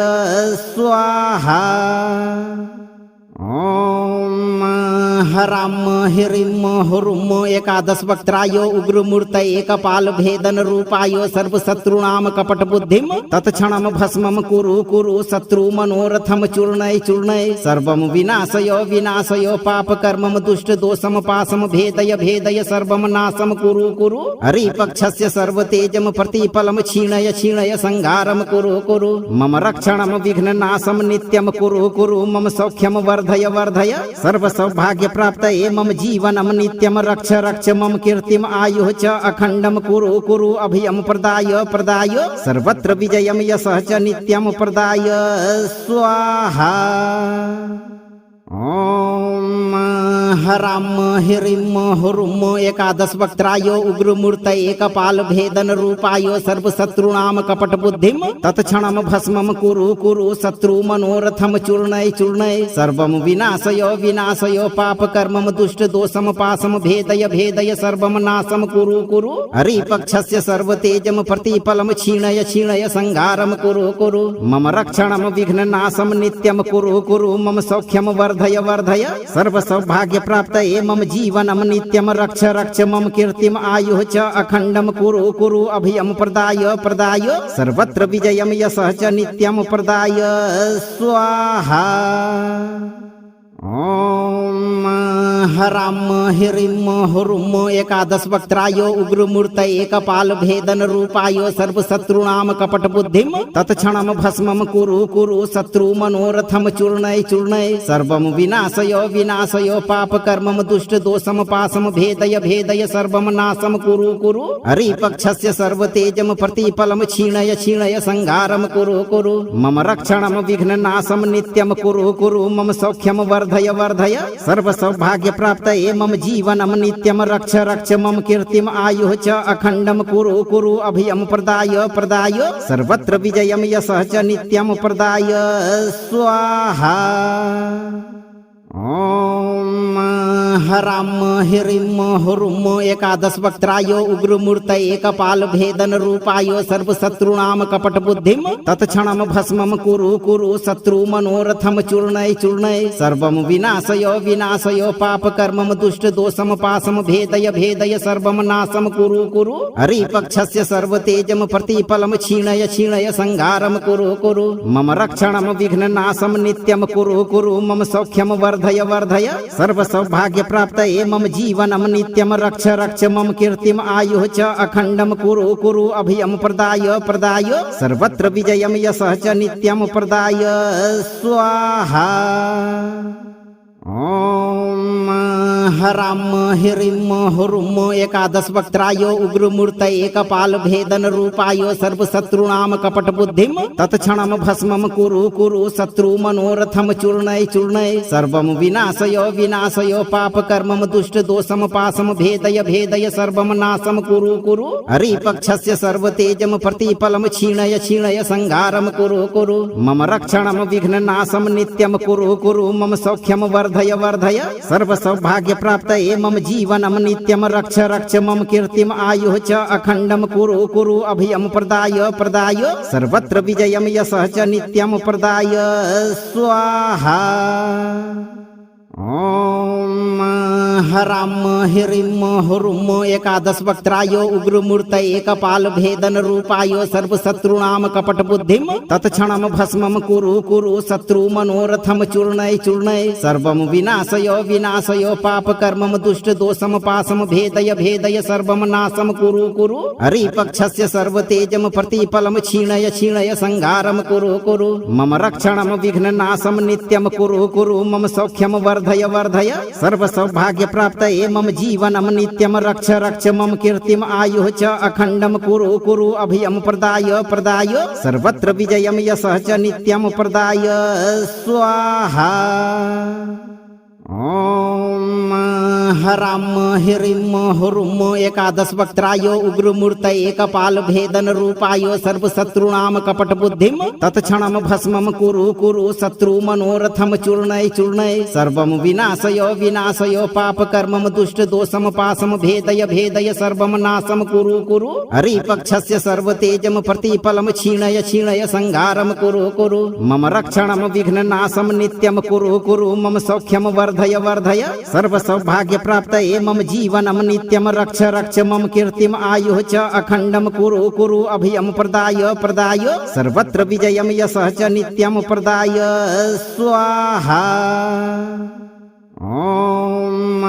स्वाहा। ओम हराम हिरिम हुरुम एकादश वक्त्रायो उग्रमूर्त एकपाल भेदन रूपायो सर्वशत्रुणाम कपट बुद्धिम तत्क्षणम भस्मम कुरु कुरु शत्रु मनोरथम चूर्णय चूर्णय सर्वम विनाशयो विनाशयो पाप कर्मम दुष्ट दोषम पासम भेदय भेदय सर्वम नाशम कुरु कुरु हरिपक्षस्य सर्वतेजम प्रतिफलम क्षीणय क्षीणय संहारम कुरु कुरु मम रक्षणम विघ्न नाशम नित्यम कुरु कुरु मम सौख्यम वर्धय वर्धय सर्व सौभाग्य प्राप्त मम जीवनम नित्यम रक्ष रक्ष मम कीर्तिम आयुः च अखंडम कुरु कुरु अभयम प्रदाय प्रदाय सर्वत्र विजयम यशः च नित्यम प्रदाय स्वाहा। ओम हराम हिरिम हुरुम एकादश वक्त्रायो उग्रमूर्त एकपाल भेदन रूपायो सर्वशत्रुणाम कपट बुद्धिम तत्क्षणम भस्मम कुरु कुरु शत्रु मनोरथम चूर्णय चूर्णय सर्वम विनाशयो विनाशयो पाप कर्मम दुष्ट दोषम पासम भेदय भेदय सर्वम नाशम कुरु कुरु हरिपक्षस्य सर्वतेजम प्रतिफलम क्षीणय क्षीणय संहारम कुरु कुरु मम रक्षणम विघ्न नाशम नित्यम कुरु कुरु मम सौख्यम वर्धय वर्धय सर्व सौभाग्य प्राप्त मम जीवनम नित्यम रक्ष रक्ष मम कीर्तिम आयुः च अखंडम कुरु कुरु अभयम प्रदाय प्रदाय सर्वत्र विजयम यशः च नित्यम प्रदाय स्वाहा। ओम हराम हिरिम हुरुम एकादश वक्त्रायो उग्रमूर्त एकपाल भेदन रूपायो सर्वशत्रुणाम कपट बुद्धिम तत्क्षणम भस्मम कुरु कुरु शत्रु मनोरथम चूर्णय चूर्णय सर्वम विनाशयो विनाशयो पाप कर्मम दुष्ट दोषम पासम भेदय भेदय सर्वम नाशम कुरु कुरु हरिपक्षस्य सर्वतेजम प्रतिफलम क्षीणय क्षीणय संहारम कुरु कुरु मम रक्षणम विघ्न नाशम नित्यम कुरु कुरु मम सौख्यम वर्धय वर्धय सर्व सौभाग्य प्राप्त मम जीवनम नित्यम रक्ष रक्ष मम कीर्तिम आयुः च अखंडम कुरु कुरु अभयम प्रदाय प्रदाय सर्वत्र विजयम यशः च नित्यम प्रदाय स्वाहा। ओम हराम हिरिम हुरुम एकादश वक्त्रायो उग्रमूर्त एकपाल भेदन रूपायो सर्वशत्रुणाम कपट बुद्धिम तत्क्षणम भस्मम कुरु कुरु शत्रु मनोरथम चूर्णय चूर्णय सर्वम विनाशयो विनाशयो पाप कर्मम दुष्ट दोषम पासम भेदय भेदय सर्वम नाशम कुरु कुरु हरिपक्षस्य सर्वतेजम प्रतिफलम क्षीणय क्षीणय संहारम कुरु कुरु मम रक्षणम विघ्न नाशम नित्यम कुरु कुरु मम सौख्यम वर्धय वर्धय सर्व सौभाग्य प्राप्त मम जीवनम नित्यम रक्ष रक्ष मम कीर्तिम आयुः च अखंडम कुरु कुरु अभयम प्रदाय प्रदाय सर्वत्र विजयम यशः च नित्यम प्रदाय स्वाहा। ओम हराम हिरिम हुरुम एकादश वक्त्रायो उग्रमूर्त एकपाल भेदन रूपायो सर्वशत्रुणाम कपट बुद्धिम तत्क्षणम भस्मम कुरु कुरु शत्रु मनोरथम चूर्णय चूर्णय सर्वम विनाशयो विनाशयो पाप कर्मम दुष्ट दोषम पासम भेदय भेदय सर्वम नाशम कुरु कुरु हरिपक्षस्य सर्वतेजम प्रतिफलम क्षीणय क्षीणय संहारम कुरु कुरु मम रक्षणम विघ्न नाशम नित्यम कुरु कुरु मम सौख्यम वर्धय वर्धय सर्व सौभाग्य प्राप्त मम जीवनम नित्यम रक्ष रक्ष मम कीर्तिम आयुः च अखंडम कुरु कुरु अभयम प्रदाय प्रदाय सर्वत्र विजयम यशः च नित्यम प्रदाय स्वाहा। ओम हराम हिरिम हुरुम एकादश वक्त्रायो उग्रमूर्त एकपाल भेदन रूपायो सर्वशत्रुणाम कपट बुद्धिम तत्क्षणम भस्मम कुरु कुरु शत्रु मनोरथम चूर्णय चूर्णय सर्वम विनाशयो विनाशयो पाप कर्मम दुष्ट दोषम पासम भेदय भेदय सर्वम नाशम कुरु कुरु हरिपक्षस्य सर्वतेजम प्रतिफलम क्षीणय क्षीणय संहारम कुरु कुरु मम रक्षणम विघ्न नाशम नित्यम कुरु कुरु मम सौख्यम वर्धय वर्धय सर्व सौभाग्य प्राप्त मम जीवनम नित्यम रक्ष रक्ष मम कीर्तिम आयुः च अखंडम कुरु कुरु अभयम प्रदाय प्रदाय सर्वत्र विजयम यशः च नित्यम प्रदाय स्वाहा। ओम हराम हिरिम हुरुम एकादश वक्त्रायो उग्रमूर्त एकपाल भेदन रूपायो सर्वशत्रुणाम कपट बुद्धिम तत्क्षणम भस्मम कुरु कुरु शत्रु मनोरथम चूर्णय चूर्णय सर्वम विनाशयो विनाशयो पाप कर्मम दुष्ट दोषम पासम भेदय भेदय सर्वम नाशम कुरु कुरु हरिपक्षस्य सर्वतेजम प्रतिफलम क्षीणय क्षीणय संहारम कुरु कुरु मम रक्षणम विघ्न नाशम नित्यम कुरु कुरु मम सौख्यम वर्धय वर्धय सर्व सौभाग्य प्राप्त मम जीवनम नित्यम रक्ष रक्ष मम कीर्तिम आयुः च अखंडम कुरु कुरु अभयम प्रदाय प्रदाय सर्वत्र विजयम यशः च नित्यम प्रदाय स्वाहा। ओम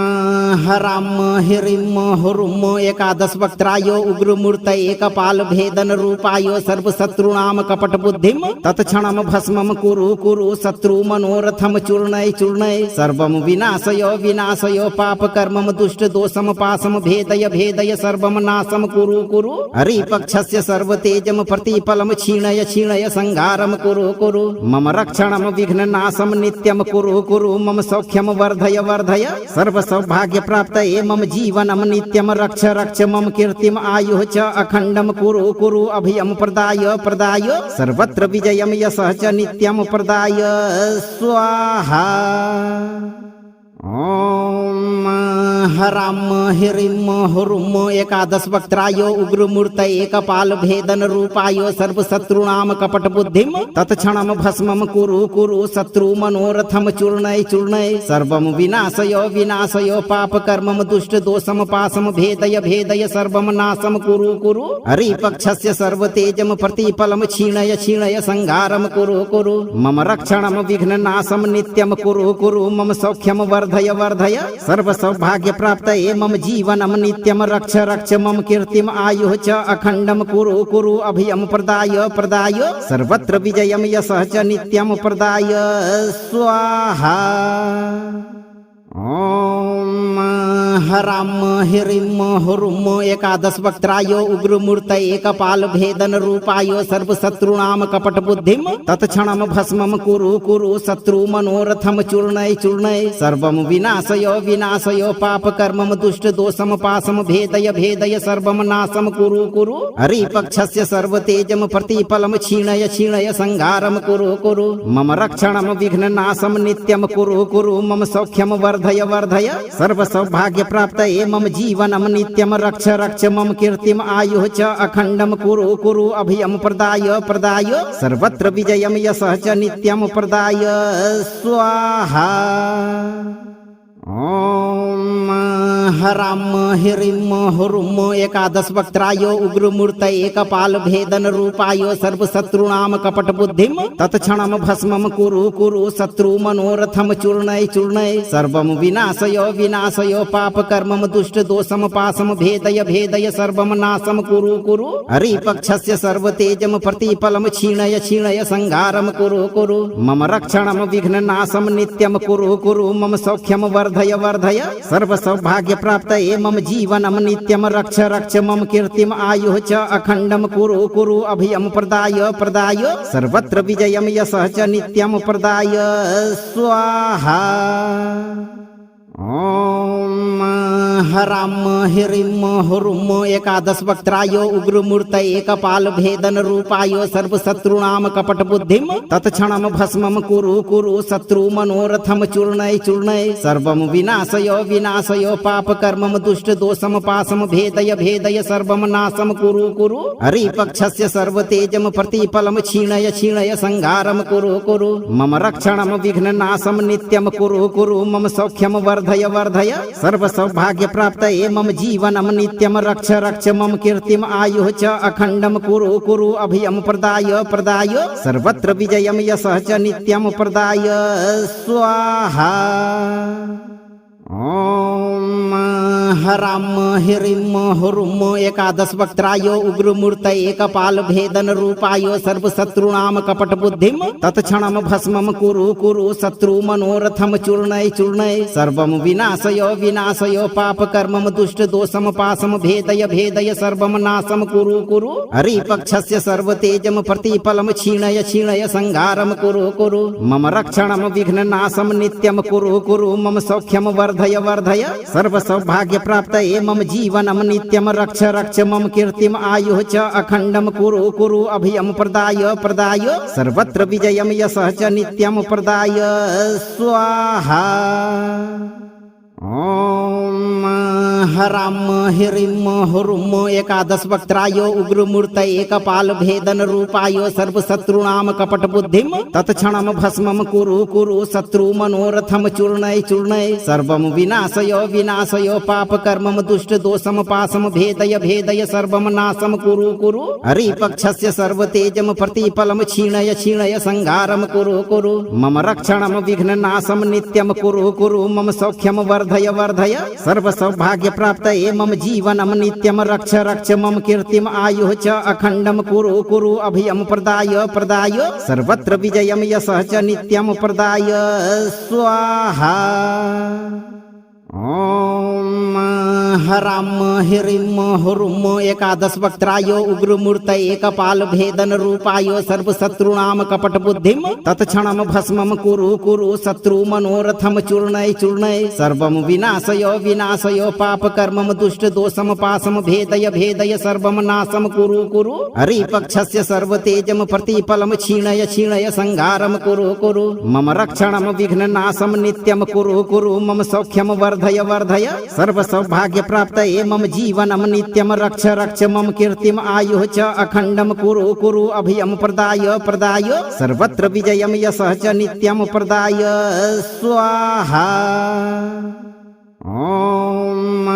हराम हिरिम हुरुम एकादश वक्त्रायो उग्रमूर्त एकपाल भेदन रूपायो सर्वशत्रुणाम कपट बुद्धिम तत्क्षणम भस्मम कुरु कुरु शत्रु मनोरथम चूर्णय चूर्णय सर्वम विनाशयो विनाशयो पाप कर्मम दुष्ट दोषम पासम भेदय भेदय सर्वम नाशम कुरु कुरु हरिपक्षस्य सर्वतेजम प्रतिफलम क्षीणय क्षीणय संहारम कुरु कुरु मम रक्षणम विघ्न नाशम नित्यम कुरु कुरु मम सौख्यम वर्धय वर्धय सर्व सौभाग्य प्राप्त मम जीवनम नित्यम रक्ष रक्ष मम कीर्तिम आयुः च अखंडम कुरु कुरु अभयम प्रदाय प्रदाय सर्वत्र विजयम यशः च नित्यम प्रदाय स्वाहा। ओम हराम हिरिम हुरुम एकादश वक्त्रायो उग्रमूर्त एकपाल भेदन रूपायो सर्वशत्रुणाम कपट बुद्धिम तत्क्षणम भस्मम कुरु कुरु शत्रु मनोरथम चूर्णय चूर्णय सर्वम विनाशयो विनाशयो पाप कर्मम दुष्ट दोषम पासम भेदय भेदय सर्वम नाशम कुरु कुरु हरिपक्षस्य सर्वतेजम प्रतिफलम क्षीणय क्षीणय संहारम कुरु कुरु मम रक्षणम विघ्न नाशम नित्यम कुरु कुरु मम सौख्यम वर्धय वर्धय सर्व सौभाग्य प्राप्त मम जीवनम नित्यम रक्ष रक्ष मम कीर्तिम आयुः च अखंडम कुरु कुरु अभयम प्रदाय प्रदाय सर्वत्र विजयम यशः च नित्यम प्रदाय स्वाहा। ओम हराम हिरिम हुरुम एकादश वक्त्रायो उग्रमूर्त एकपाल भेदन रूपायो सर्वशत्रुणाम कपट बुद्धिम तत्क्षणम भस्मम कुरु कुरु शत्रु मनोरथम चूर्णय चूर्णय सर्वम विनाशयो विनाशयो पाप कर्मम दुष्ट दोषम पासम भेदय भेदय सर्वम नाशम कुरु कुरु हरिपक्षस्य सर्वतेजम प्रतिफलम क्षीणय क्षीणय संहारम कुरु कुरु मम रक्षणम विघ्न नाशम नित्यम कुरु कुरु मम सौख्यम वर्धय वर्धय सर्व सौभाग्य प्राप्त मम जीवनम नित्यम रक्ष रक्ष मम कीर्तिम आयुः च अखंडम कुरु कुरु अभयम प्रदाय प्रदाय सर्वत्र विजयम यशः च नित्यम प्रदाय स्वाहा। ओम हराम हिरिम हुरुम एकादश वक्त्रायो उग्रमूर्त एकपाल भेदन रूपायो सर्वशत्रुणाम कपट बुद्धिम तत्क्षणम भस्मम कुरु कुरु शत्रु मनोरथम चूर्णय चूर्णय सर्वम विनाशयो विनाशयो पाप कर्मम दुष्ट दोषम पासम भेदय भेदय सर्वम नाशम कुरु कुरु हरिपक्षस्य सर्वतेजम प्रतिफलम क्षीणय क्षीणय संहारम कुरु कुरु मम रक्षणम विघ्न नाशम नित्यम कुरु कुरु मम सौख्यम वर्धय वर्धय सर्व सौभाग्य प्राप्त मम जीवनम नित्यम रक्ष रक्ष मम कीर्तिम आयुः च अखंडम कुरु कुरु अभयम प्रदाय प्रदाय सर्वत्र विजयम यशः च नित्यम प्रदाय स्वाहा। ओम हराम हिरिम हुरुम एकादश वक्त्रायो उग्रमूर्त एकपाल भेदन रूपायो सर्वशत्रुणाम कपट बुद्धिम तत्क्षणम भस्मम कुरु कुरु शत्रु मनोरथम चूर्णय चूर्णय सर्वम विनाशयो विनाशयो पाप कर्मम दुष्ट दोषम पासम भेदय भेदय सर्वम नाशम कुरु कुरु हरिपक्षस्य सर्वतेजम प्रतिफलम क्षीणय क्षीणय संहारम कुरु कुरु मम रक्षणम विघ्न नाशम नित्यम कुरु कुरु मम सौख्यम वर्धय वर्धय सर्व सौभाग्य प्राप्त मम जीवनम नित्यम रक्ष रक्ष मम कीर्तिम आयुः च अखंडम कुरु कुरु अभयम प्रदाय प्रदाय सर्वत्र विजयम यशः च नित्यम प्रदाय स्वाहा। ओम हराम हिरिम हुरुम एकादश वक्त्रायो उग्रमूर्त एकपाल भेदन रूपायो सर्वशत्रुणाम कपट बुद्धिम तत्क्षणम भस्मम कुरु कुरु शत्रु मनोरथम चूर्णय चूर्णय सर्वम विनाशयो विनाशयो पाप कर्मम दुष्ट दोषम पासम भेदय भेदय सर्वम नाशम कुरु कुरु हरिपक्षस्य सर्वतेजम प्रतिफलम क्षीणय क्षीणय संहारम कुरु कुरु मम रक्षणम विघ्न नाशम नित्यम कुरु कुरु मम सौख्यम वर्धय वर्धय सर्व सौभाग्य प्राप्त मम जीवनम नित्यम रक्ष रक्ष मम कीर्तिम आयुः च अखंडम कुरु कुरु अभयम प्रदाय प्रदाय सर्वत्र विजयम यशः च नित्यम प्रदाय स्वाहा। ओम हराम हिरिम हुरुम एकादश वक्त्रायो उग्रमूर्त एकपाल भेदन रूपायो सर्वशत्रुणाम कपट बुद्धिम तत्क्षणम भस्मम कुरु कुरु शत्रु मनोरथम चूर्णय चूर्णय सर्वम विनाशयो विनाशयो पाप कर्मम दुष्ट दोषम पासम भेदय भेदय सर्वम नाशम कुरु कुरु हरिपक्षस्य सर्वतेजम प्रतिफलम क्षीणय क्षीणय संहारम कुरु कुरु मम रक्षणम विघ्न नाशम नित्यम कुरु कुरु मम सौख्यम वर्धय वर्धय सर्व सौभाग्य प्राप्त मम जीवनम नित्यम रक्ष रक्ष मम कीर्तिम आयुः च अखंडम कुरु कुरु अभयम प्रदाय प्रदाय सर्वत्र विजयम यशः च नित्यम प्रदाय स्वाहा। ओम हराम हिरिम हुरुम एकादश वक्त्रायो उग्रमूर्त एकपाल भेदन रूपायो सर्वशत्रुणाम कपट बुद्धिम तत्क्षणम भस्मम कुरु कुरु शत्रु मनोरथम चूर्णय चूर्णय सर्वम विनाशयो विनाशयो पाप कर्मम दुष्ट दोषम पासम भेदय भेदय सर्वम नाशम कुरु कुरु हरिपक्षस्य सर्वतेजम प्रतिफलम क्षीणय क्षीणय संहारम कुरु कुरु मम रक्षणम विघ्न नाशम नित्यम कुरु कुरु मम सौख्यम वर्धय वर्धय सर्व सौभाग्य प्राप्त मम जीवनम नित्यम रक्ष रक्ष मम कीर्तिम आयुः च अखंडम कुरु कुरु अभयम प्रदाय प्रदाय सर्वत्र विजयम यशः च नित्यम प्रदाय स्वाहा। ओम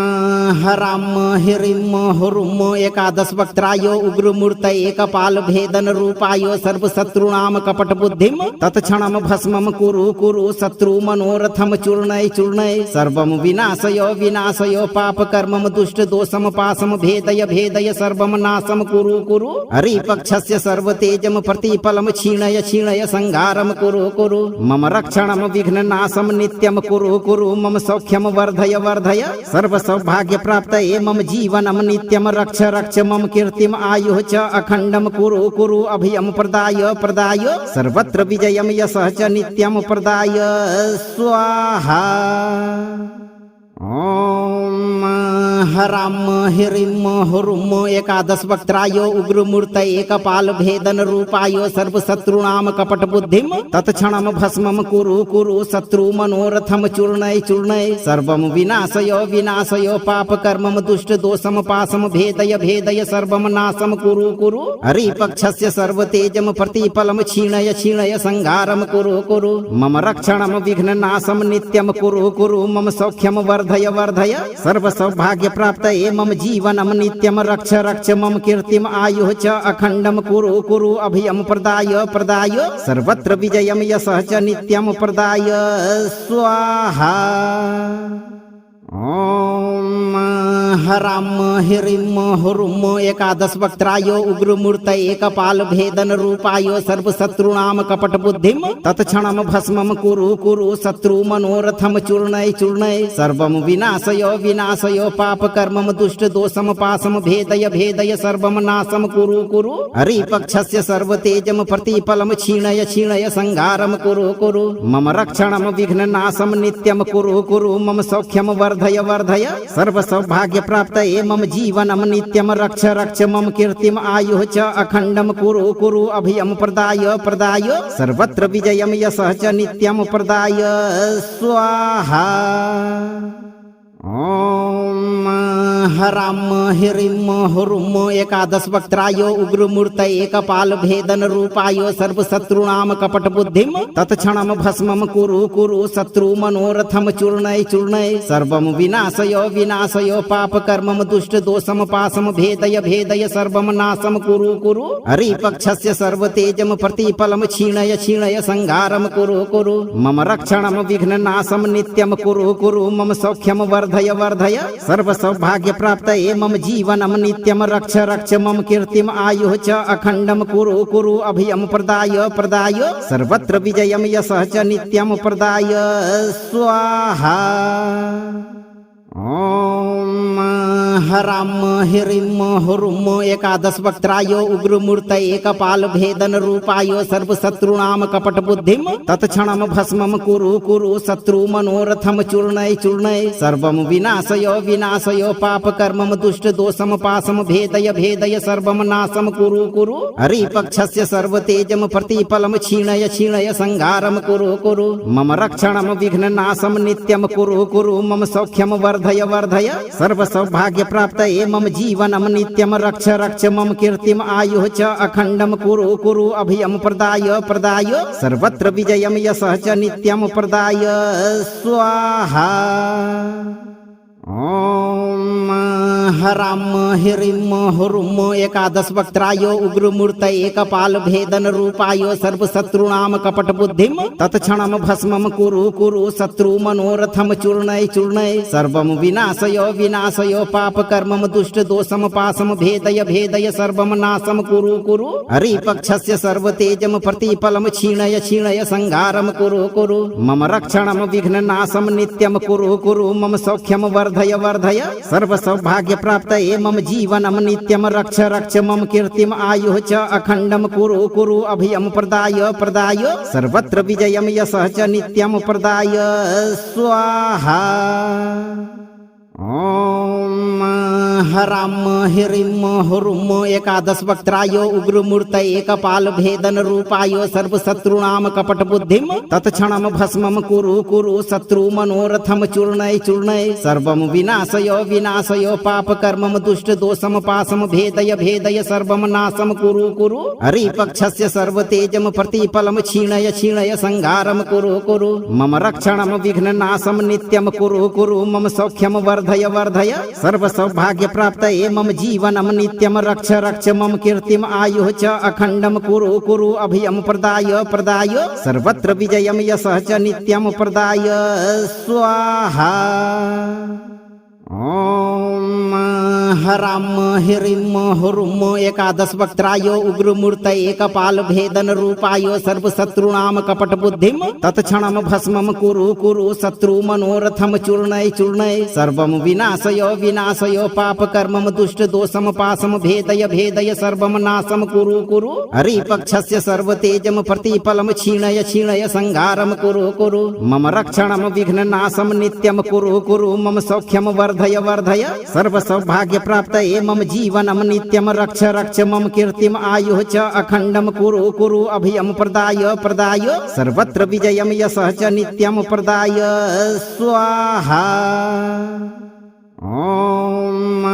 हराम हिरिम हुरुम एकादश वक्त्रायो उग्रमूर्त एकपाल भेदन रूपायो सर्वशत्रुणाम कपट बुद्धिम तत्क्षणम भस्मम कुरु कुरु शत्रु मनोरथम चूर्णय चूर्णय सर्वम विनाशयो विनाशयो पाप कर्मम दुष्ट दोषम पासम भेदय भेदय सर्वम नाशम कुरु कुरु हरिपक्षस्य सर्वतेजम प्रतिफलम क्षीणय क्षीणय संहारम कुरु कुरु मम रक्षणम विघ्न नाशम नित्यम कुरु कुरु मम सौख्यम वर्धय वर्धय सर्व सौभाग्य प्राप्त मम जीवनम नित्यम रक्ष रक्ष मम कीर्तिम आयुः च अखंडम कुरु कुरु अभयम प्रदाय प्रदाय सर्वत्र विजयम यशः च नित्यम प्रदाय स्वाहा। ओम हराम हिरिम हुरुम एकादश वक्त्रायो उग्रमूर्त एकपाल भेदन रूपायो सर्वशत्रुणाम कपट बुद्धिम तत्क्षणम भस्मम कुरु कुरु शत्रु मनोरथम चूर्णय चूर्णय सर्वम विनाशयो विनाशयो पाप कर्मम दुष्ट दोषम पासम भेदय भेदय सर्वम नाशम कुरु कुरु हरिपक्षस्य सर्वतेजम प्रतिफलम क्षीणय क्षीणय संहारम कुरु कुरु मम रक्षणम विघ्न नाशम नित्यम कुरु कुरु मम सौख्यम वर्धय वर्धय सर्व सौभाग्य प्राप्त मम जीवनम नित्यम रक्ष रक्ष मम कीर्तिम आयुः च अखंडम कुरु कुरु अभयम प्रदाय प्रदाय सर्वत्र विजयम यशः च नित्यम प्रदाय स्वाहा। ओम हराम हिरिम हुरुम एकादश वक्त्रायो उग्रमूर्त एकपाल भेदन रूपायो सर्वशत्रुणाम कपट बुद्धिम तत्क्षणम भस्मम कुरु कुरु शत्रु मनोरथम चूर्णय चूर्णय सर्वम विनाशयो विनाशयो पाप कर्मम दुष्ट दोषम पासम भेदय भेदय सर्वम नाशम कुरु कुरु हरिपक्षस्य सर्वतेजम प्रतिफलम क्षीणय क्षीणय संहारम कुरु कुरु मम रक्षणम विघ्न नाशम नित्यम कुरु कुरु मम सौख्यम वर्धय वर्धय सर्व सौभाग्य प्राप्त मम जीवनम नित्यम रक्ष रक्ष मम कीर्तिम आयुः च अखंडम कुरु कुरु अभयम प्रदाय प्रदाय सर्वत्र विजयम यशः च नित्यम प्रदाय स्वाहा। ओम हराम हिरिम हुरुम एकादश वक्त्रायो उग्रमूर्त एकपाल भेदन रूपायो सर्वशत्रुणाम कपट बुद्धिम तत्क्षणम भस्मम कुरु कुरु शत्रु मनोरथम चूर्णय चूर्णय सर्वम विनाशयो विनाशयो पाप कर्मम दुष्ट दोषम पासम भेदय भेदय सर्वम नाशम कुरु कुरु हरिपक्षस्य सर्वतेजम प्रतिफलम क्षीणय क्षीणय संहारम कुरु कुरु मम रक्षणम विघ्न नाशम नित्यम कुरु कुरु मम सौख्यम वर्धय वर्धय सर्व सौभाग्य प्राप्त मम जीवनम नित्यम रक्ष रक्ष मम कीर्तिम आयुः च अखंडम कुरु कुरु अभयम प्रदाय प्रदाय सर्वत्र विजयम यशः च नित्यम प्रदाय स्वाहा। ओम हराम हिरिम हुरुम एकादश वक्त्रायो उग्रमूर्त एकपाल भेदन रूपायो सर्वशत्रुणाम कपट बुद्धिम तत्क्षणम भस्मम कुरु कुरु शत्रु मनोरथम चूर्णय चूर्णय सर्वम विनाशयो विनाशयो पाप कर्मम दुष्ट दोषम पासम भेदय भेदय सर्वम नाशम कुरु कुरु हरिपक्षस्य सर्वतेजम प्रतिफलम क्षीणय क्षीणय संहारम कुरु कुरु मम रक्षणम विघ्न नाशम नित्यम कुरु कुरु मम सौख्यम वर्धय वर्धय सर्व सौभाग्य प्राप्त मम जीवनम नित्यम रक्ष रक्ष मम कीर्तिम आयुः च अखंडम कुरु कुरु अभयम प्रदाय प्रदाय सर्वत्र विजयम यशः च नित्यम प्रदाय स्वाहा। ओम हराम हिरिम हुरुम एकादश वक्त्रायो उग्रमूर्त एकपाल भेदन रूपायो सर्वशत्रुणाम कपट बुद्धिम तत्क्षणम भस्मम कुरु कुरु शत्रु मनोरथम चूर्णय चूर्णय सर्वम विनाशयो विनाशयो पाप कर्मम दुष्ट दोषम पासम भेदय भेदय सर्वम नाशम कुरु कुरु हरिपक्षस्य सर्वतेजम प्रतिफलम क्षीणय क्षीणय संहारम कुरु कुरु मम रक्षणम विघ्न नाशम नित्यम कुरु कुरु मम सौख्यम वर्धय वर्धय सर्व सौभाग्य प्राप्त मम जीवनम नित्यम रक्ष रक्ष मम कीर्तिम आयुः च अखंडम कुरु कुरु अभयम प्रदाय प्रदाय सर्वत्र विजयम यशः च नित्यम प्रदाय स्वाहा। ओम हराम हिरिम हुरुम एकादश वक्त्रायो उग्रमूर्त एकपाल भेदन रूपायो सर्वशत्रुणाम कपट बुद्धिम तत्क्षणम भस्मम कुरु कुरु शत्रु मनोरथम चूर्णय चूर्णय सर्वम विनाशयो विनाशयो पाप कर्मम दुष्ट दोषम पासम भेदय भेदय सर्वम नाशम कुरु कुरु हरिपक्षस्य सर्वतेजम प्रतिफलम क्षीणय क्षीणय संहारम कुरु कुरु मम रक्षणम विघ्न नाशम नित्यम कुरु कुरु मम सौख्यम वर्धय वर्धय सर्व सौभाग्य प्राप्त मम जीवनम नित्यम रक्ष रक्ष मम कीर्तिम आयुः च अखंडम कुरु कुरु अभयम प्रदाय प्रदाय सर्वत्र विजयम यशः च नित्यम प्रदाय स्वाहा। ओम हराम हिरिम हुरुम एकादश वक्त्रायो उग्रमूर्त एकपाल भेदन रूपायो सर्वशत्रुणाम कपट बुद्धिम तत्क्षणम भस्मम कुरु कुरु शत्रु मनोरथम चूर्णय चूर्णय सर्वम विनाशयो विनाशयो पाप कर्मम दुष्ट दोषम पासम भेदय भेदय सर्वम नाशम कुरु कुरु हरिपक्षस्य सर्वतेजम प्रतिफलम क्षीणय क्षीणय संहारम कुरु कुरु मम रक्षणम विघ्न नाशम नित्यम कुरु कुरु मम सौख्यम वर्धय वर्धय सर्व सौभाग्य प्राप्त मम जीवनम नित्यम रक्ष रक्ष मम कीर्तिम आयुः च अखंडम कुरु कुरु अभयम प्रदाय प्रदाय सर्वत्र विजयम यशः च नित्यम प्रदाय स्वाहा। ओम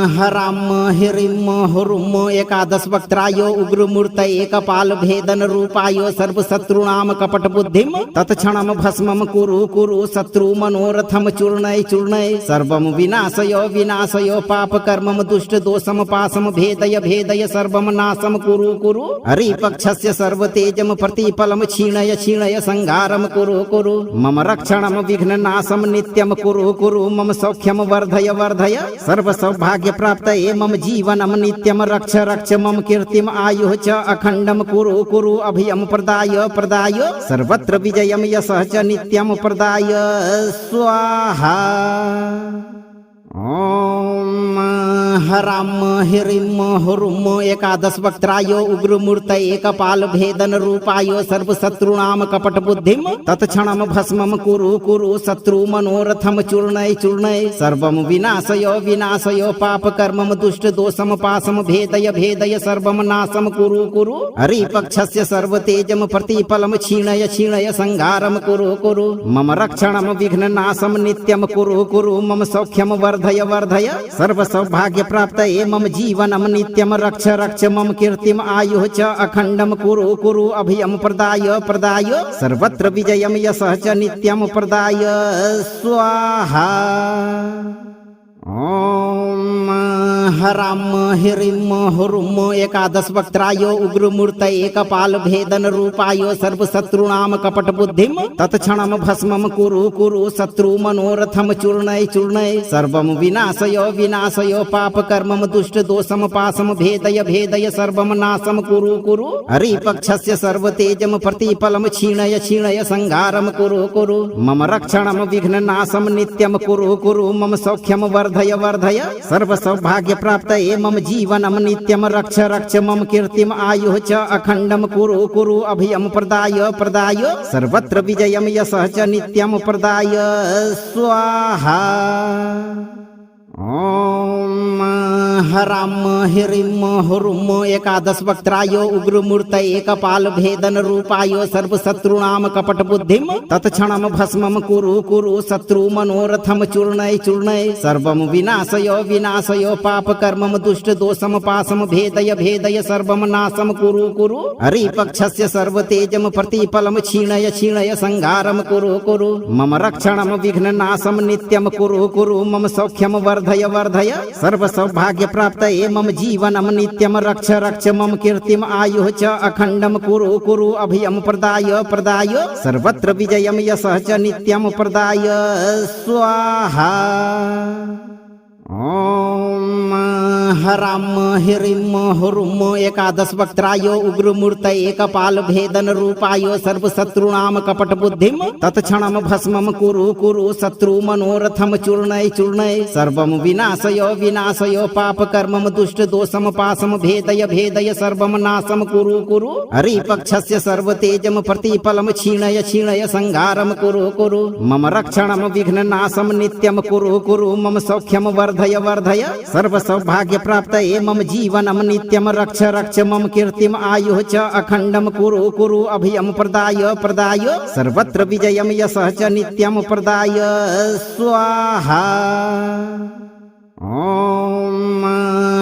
हराम हिरिम हुरुम एकादश वक्त्रायो उग्रमूर्त एकपाल भेदन रूपायो सर्वशत्रुणाम कपट बुद्धिम तत्क्षणम भस्मम कुरु कुरु शत्रु मनोरथम चूर्णय चूर्णय सर्वम विनाशयो विनाशयो पाप कर्मम दुष्ट दोषम पासम भेदय भेदय सर्वम नाशम कुरु कुरु हरिपक्षस्य सर्वतेजम प्रतिफलम क्षीणय क्षीणय संहारम कुरु कुरु मम रक्षणम विघ्न नाशम नित्यम कुरु कुरु मम सौख्यम वर्धय वर्धय सर्व सौभाग्य प्राप्त मम जीवनम नित्यम रक्ष रक्ष मम कीर्तिम आयुः च अखंडम कुरु कुरु अभयम प्रदाय प्रदाय सर्वत्र विजयम यशः च नित्यम प्रदाय स्वाहा। ओम हराम हिरिम हुरुम एकादश वक्त्रायो उग्रमूर्त एकपाल भेदन रूपायो सर्वशत्रुणाम कपट बुद्धिम तत्क्षणम भस्मम कुरु कुरु शत्रु मनोरथम चूर्णय चूर्णय सर्वम विनाशयो विनाशयो पाप कर्मम दुष्ट दोषम पासम भेदय भेदय सर्वम नाशम कुरु कुरु हरिपक्षस्य सर्वतेजम प्रतिफलम क्षीणय क्षीणय संहारम कुरु कुरु मम रक्षणम विघ्न नाशम नित्यम कुरु कुरु मम सौख्यम वर्धय वर्धय सर्व सौभाग्य प्राप्त मम जीवनम नित्यम रक्ष रक्ष मम कीर्तिम आयुः च अखंडम कुरु कुरु अभयम प्रदाय प्रदाय सर्वत्र विजयम यशः च नित्यम प्रदाय स्वाहा। ओम हराम हिरिम हुरुम एकादश वक्त्रायो उग्रमूर्त एकपाल भेदन रूपायो सर्वशत्रुणाम कपट बुद्धिम तत्क्षणम भस्मम कुरु कुरु शत्रु मनोरथम चूर्णय चूर्णय सर्वम विनाशयो विनाशयो पाप कर्मम दुष्ट दोषम पासम भेदय भेदय सर्वम नाशम कुरु कुरु हरिपक्षस्य सर्वतेजम प्रतिफलम क्षीणय क्षीणय संहारम कुरु कुरु मम रक्षणम विघ्न नाशम नित्यम कुरु कुरु मम सौख्यम वर्धय वर्धय सर्व सौभाग्य प्राप्त मम जीवनम नित्यम रक्ष रक्ष मम कीर्तिम आयुः च अखंडम कुरु कुरु अभयम प्रदाय प्रदाय सर्वत्र विजयम यशः च नित्यम प्रदाय स्वाहा। ओम हराम हिरिम हुरुम एकादश वक्त्रायो उग्रमूर्त एकपाल भेदन रूपायो सर्वशत्रुणाम कपट बुद्धिम तत्क्षणम भस्मम कुरु कुरु शत्रु मनोरथम चूर्णय चूर्णय सर्वम विनाशयो विनाशयो पाप कर्मम दुष्ट दोषम पासम भेदय भेदय सर्वम नाशम कुरु कुरु हरिपक्षस्य सर्वतेजम प्रतिफलम क्षीणय क्षीणय संहारम कुरु कुरु मम रक्षणम विघ्न नाशम नित्यम कुरु कुरु मम सौख्यम वर्धय वर्धय सर्व सौभाग्य प्राप्त मम जीवनम नित्यम रक्ष रक्ष मम कीर्तिम आयुः च अखंडम कुरु कुरु अभयम प्रदाय प्रदाय सर्वत्र विजयम यशः च नित्यम प्रदाय स्वाहा। ओम हराम हिरिम हुरुम एकादश वक्त्रायो उग्रमूर्त एकपाल भेदन रूपायो सर्वशत्रुणाम कपट बुद्धिम तत्क्षणम भस्मम कुरु कुरु शत्रु मनोरथम चूर्णय चूर्णय सर्वम विनाशयो विनाशयो पाप कर्मम दुष्ट दोषम पासम भेदय भेदय सर्वम नाशम कुरु कुरु हरिपक्षस्य सर्वतेजम प्रतिफलम क्षीणय क्षीणय संहारम कुरु कुरु मम रक्षणम विघ्न नाशम नित्यम कुरु कुरु मम सौख्यम वर्धय वर्धय सर्व सौभाग्य प्राप्त मम जीवनम नित्यम रक्ष रक्ष मम कीर्तिम आयुः च अखंडम कुरु कुरु अभयम प्रदाय प्रदाय सर्वत्र विजयम यशः च नित्यम प्रदाय स्वाहा। ओम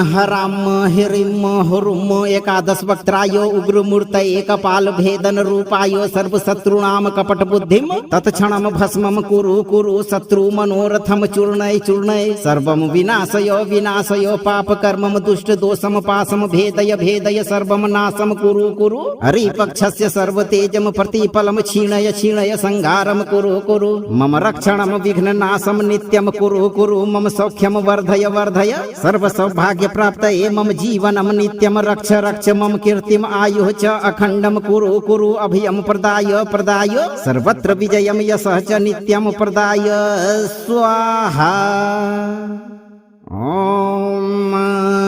हराम हिरिम हुरुम एकादश वक्त्रायो उग्रमूर्त एकपाल भेदन रूपायो सर्वशत्रुणाम कपट बुद्धिम तत्क्षणम भस्मम कुरु कुरु शत्रु मनोरथम चूर्णय चूर्णय सर्वम विनाशयो विनाशयो पाप कर्मम दुष्ट दोषम पासम भेदय भेदय सर्वम नाशम कुरु कुरु हरिपक्षस्य सर्वतेजम प्रतिफलम क्षीणय क्षीणय संहारम कुरु कुरु मम रक्षणम विघ्न नाशम नित्यम कुरु कुरु मम सौख्यम वर्धय वर्धय सर्व सौभाग्य प्राप्त मम जीवनम नित्यम रक्ष रक्ष मम कीर्तिम आयुः च अखंडम कुरु कुरु अभयम प्रदाय प्रदाय सर्वत्र विजयम यशः च नित्यम प्रदाय स्वाहा। ओम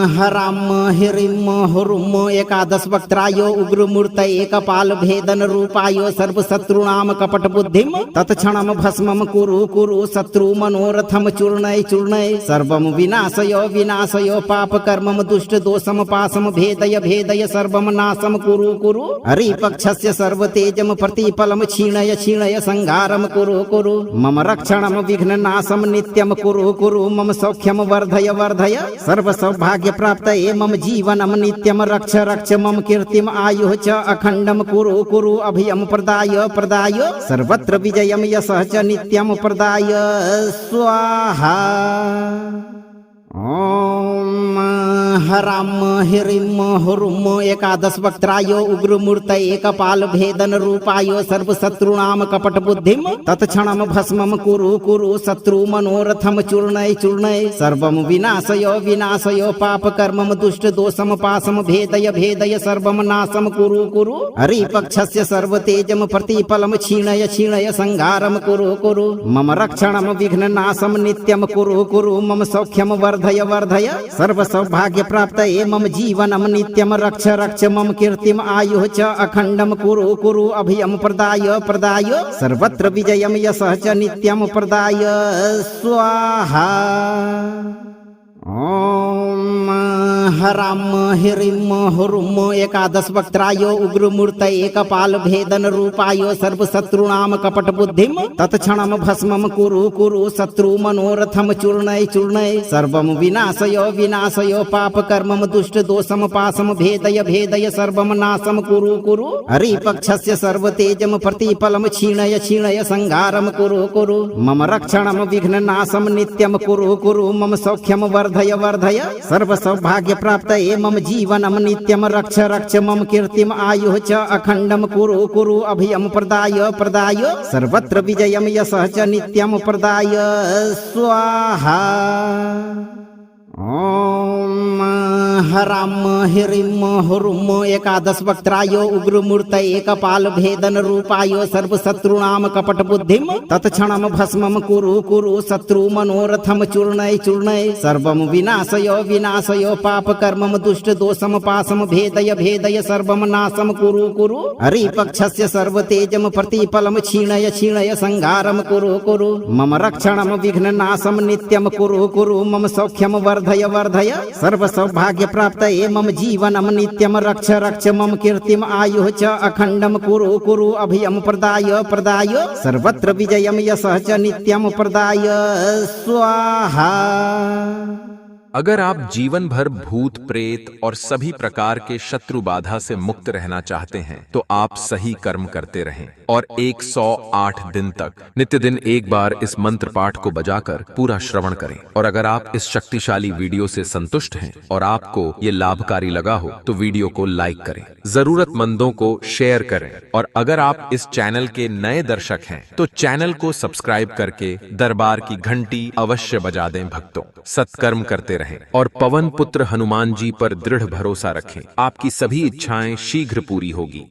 हराम हिरिम हुरुम एकादश वक्त्रायो उग्रमूर्त एकपाल भेदन रूपायो सर्वशत्रुणाम कपट बुद्धिम तत्क्षणम भस्मम कुरु कुरु शत्रु मनोरथम चूर्णय चूर्णय सर्वम विनाशयो विनाशयो पाप कर्मम दुष्ट दोषम पासम भेदय भेदय सर्वम नाशम कुरु कुरु हरिपक्षस्य सर्वतेजम प्रतिफलम क्षीणय क्षीणय संहारम कुरु कुरु मम रक्षणम विघ्न नाशम नित्यम कुरु कुरु मम सौख्यम वर्धय वर्धय सर्व सौभाग्य प्राप्त मम जीवनम नित्यम रक्ष रक्ष मम कीर्तिम आयुः च अखंडम कुरु कुरु अभयम प्रदाय प्रदाय सर्वत्र विजयम यशः च नित्यम प्रदाय स्वाहा। ओम हराम हिरिम हुरुम एकादश वक्त्रायो उग्रमूर्त एकपाल भेदन रूपायो सर्वशत्रुणाम कपट बुद्धिम तत्क्षणम भस्मम कुरु कुरु शत्रु मनोरथम चूर्णय चूर्णय सर्वम विनाशयो विनाशयो पाप कर्मम दुष्ट दोषम पासम भेदय भेदय सर्वम नाशम कुरु कुरु हरिपक्षस्य सर्वतेजम प्रतिफलम क्षीणय क्षीणय संहारम कुरु कुरु मम रक्षणम विघ्न नाशम नित्यम कुरु कुरु मम सौख्यम वर्धय वर्धय सर्व सौभाग्य प्राप्त मम जीवनम नित्यम रक्ष रक्ष मम कीर्तिम आयुः च अखंडम कुरु कुरु अभयम प्रदाय प्रदाय सर्वत्र विजयम यशः च नित्यम प्रदाय स्वाहा। ओम हराम हिरिम हुरुम एकादश वक्त्रायो उग्रमूर्त एकपाल भेदन रूपायो सर्वशत्रुणाम कपट बुद्धिम तत्क्षणम भस्मम कुरु कुरु शत्रु मनोरथम चूर्णय चूर्णय सर्वम विनाशयो विनाशयो पाप कर्मम दुष्ट दोषम पासम भेदय भेदय सर्वम नाशम कुरु कुरु हरिपक्षस्य सर्वतेजम प्रतिफलम क्षीणय क्षीणय संहारम कुरु कुरु मम रक्षणम विघ्न नाशम नित्यम कुरु कुरु मम सौख्यम वर्धय वर्धय सर्व सौभाग्य प्राप्त मम जीवनम नित्यम रक्ष रक्ष मम कीर्तिम आयुः च अखंडम कुरु कुरु अभयम प्रदाय प्रदाय सर्वत्र विजयम यशः च नित्यम प्रदाय स्वाहा। ओम हराम हिरिम हुरुम एकादश वक्त्रायो उग्रमूर्त एकपाल भेदन रूपायो सर्वशत्रुणाम कपट बुद्धिम तत्क्षणम भस्मम कुरु कुरु शत्रु मनोरथम चूर्णय चूर्णय सर्वम विनाशयो विनाशयो पाप कर्मम दुष्ट दोषम पासम भेदय भेदय सर्वम नाशम कुरु कुरु हरिपक्षस्य सर्वतेजम प्रतिफलम क्षीणय क्षीणय संहारम कुरु कुरु मम रक्षणम विघ्न नाशम नित्यम कुरु कुरु मम सौख्यम वर्धय वर्धय सर्व सौभाग्य प्राप्त मम जीवनम नित्यम रक्ष रक्ष मम कीर्तिम आयुः च अखंडम कुरु कुरु अभयम प्रदाय प्रदाय सर्वत्र विजयम यशः च नित्यम प्रदाय स्वाहा। अगर आप जीवन भर भूत प्रेत और सभी प्रकार के शत्रु बाधा से मुक्त रहना चाहते हैं तो आप सही कर्म करते रहें और 108 दिन तक नित्य दिन एक बार इस मंत्र पाठ को बजाकर पूरा श्रवण करें। और अगर आप इस शक्तिशाली वीडियो से संतुष्ट हैं और आपको ये लाभकारी लगा हो तो वीडियो को लाइक करें, जरूरतमंदों को शेयर करें और अगर आप इस चैनल के नए दर्शक हैं तो चैनल को सब्सक्राइब करके दरबार की घंटी अवश्य बजा दें। भक्तों, सत्कर्म करते रहें और पवन पुत्र हनुमान जी पर दृढ़ भरोसा रखें। आपकी सभी इच्छाएं शीघ्र पूरी होगी।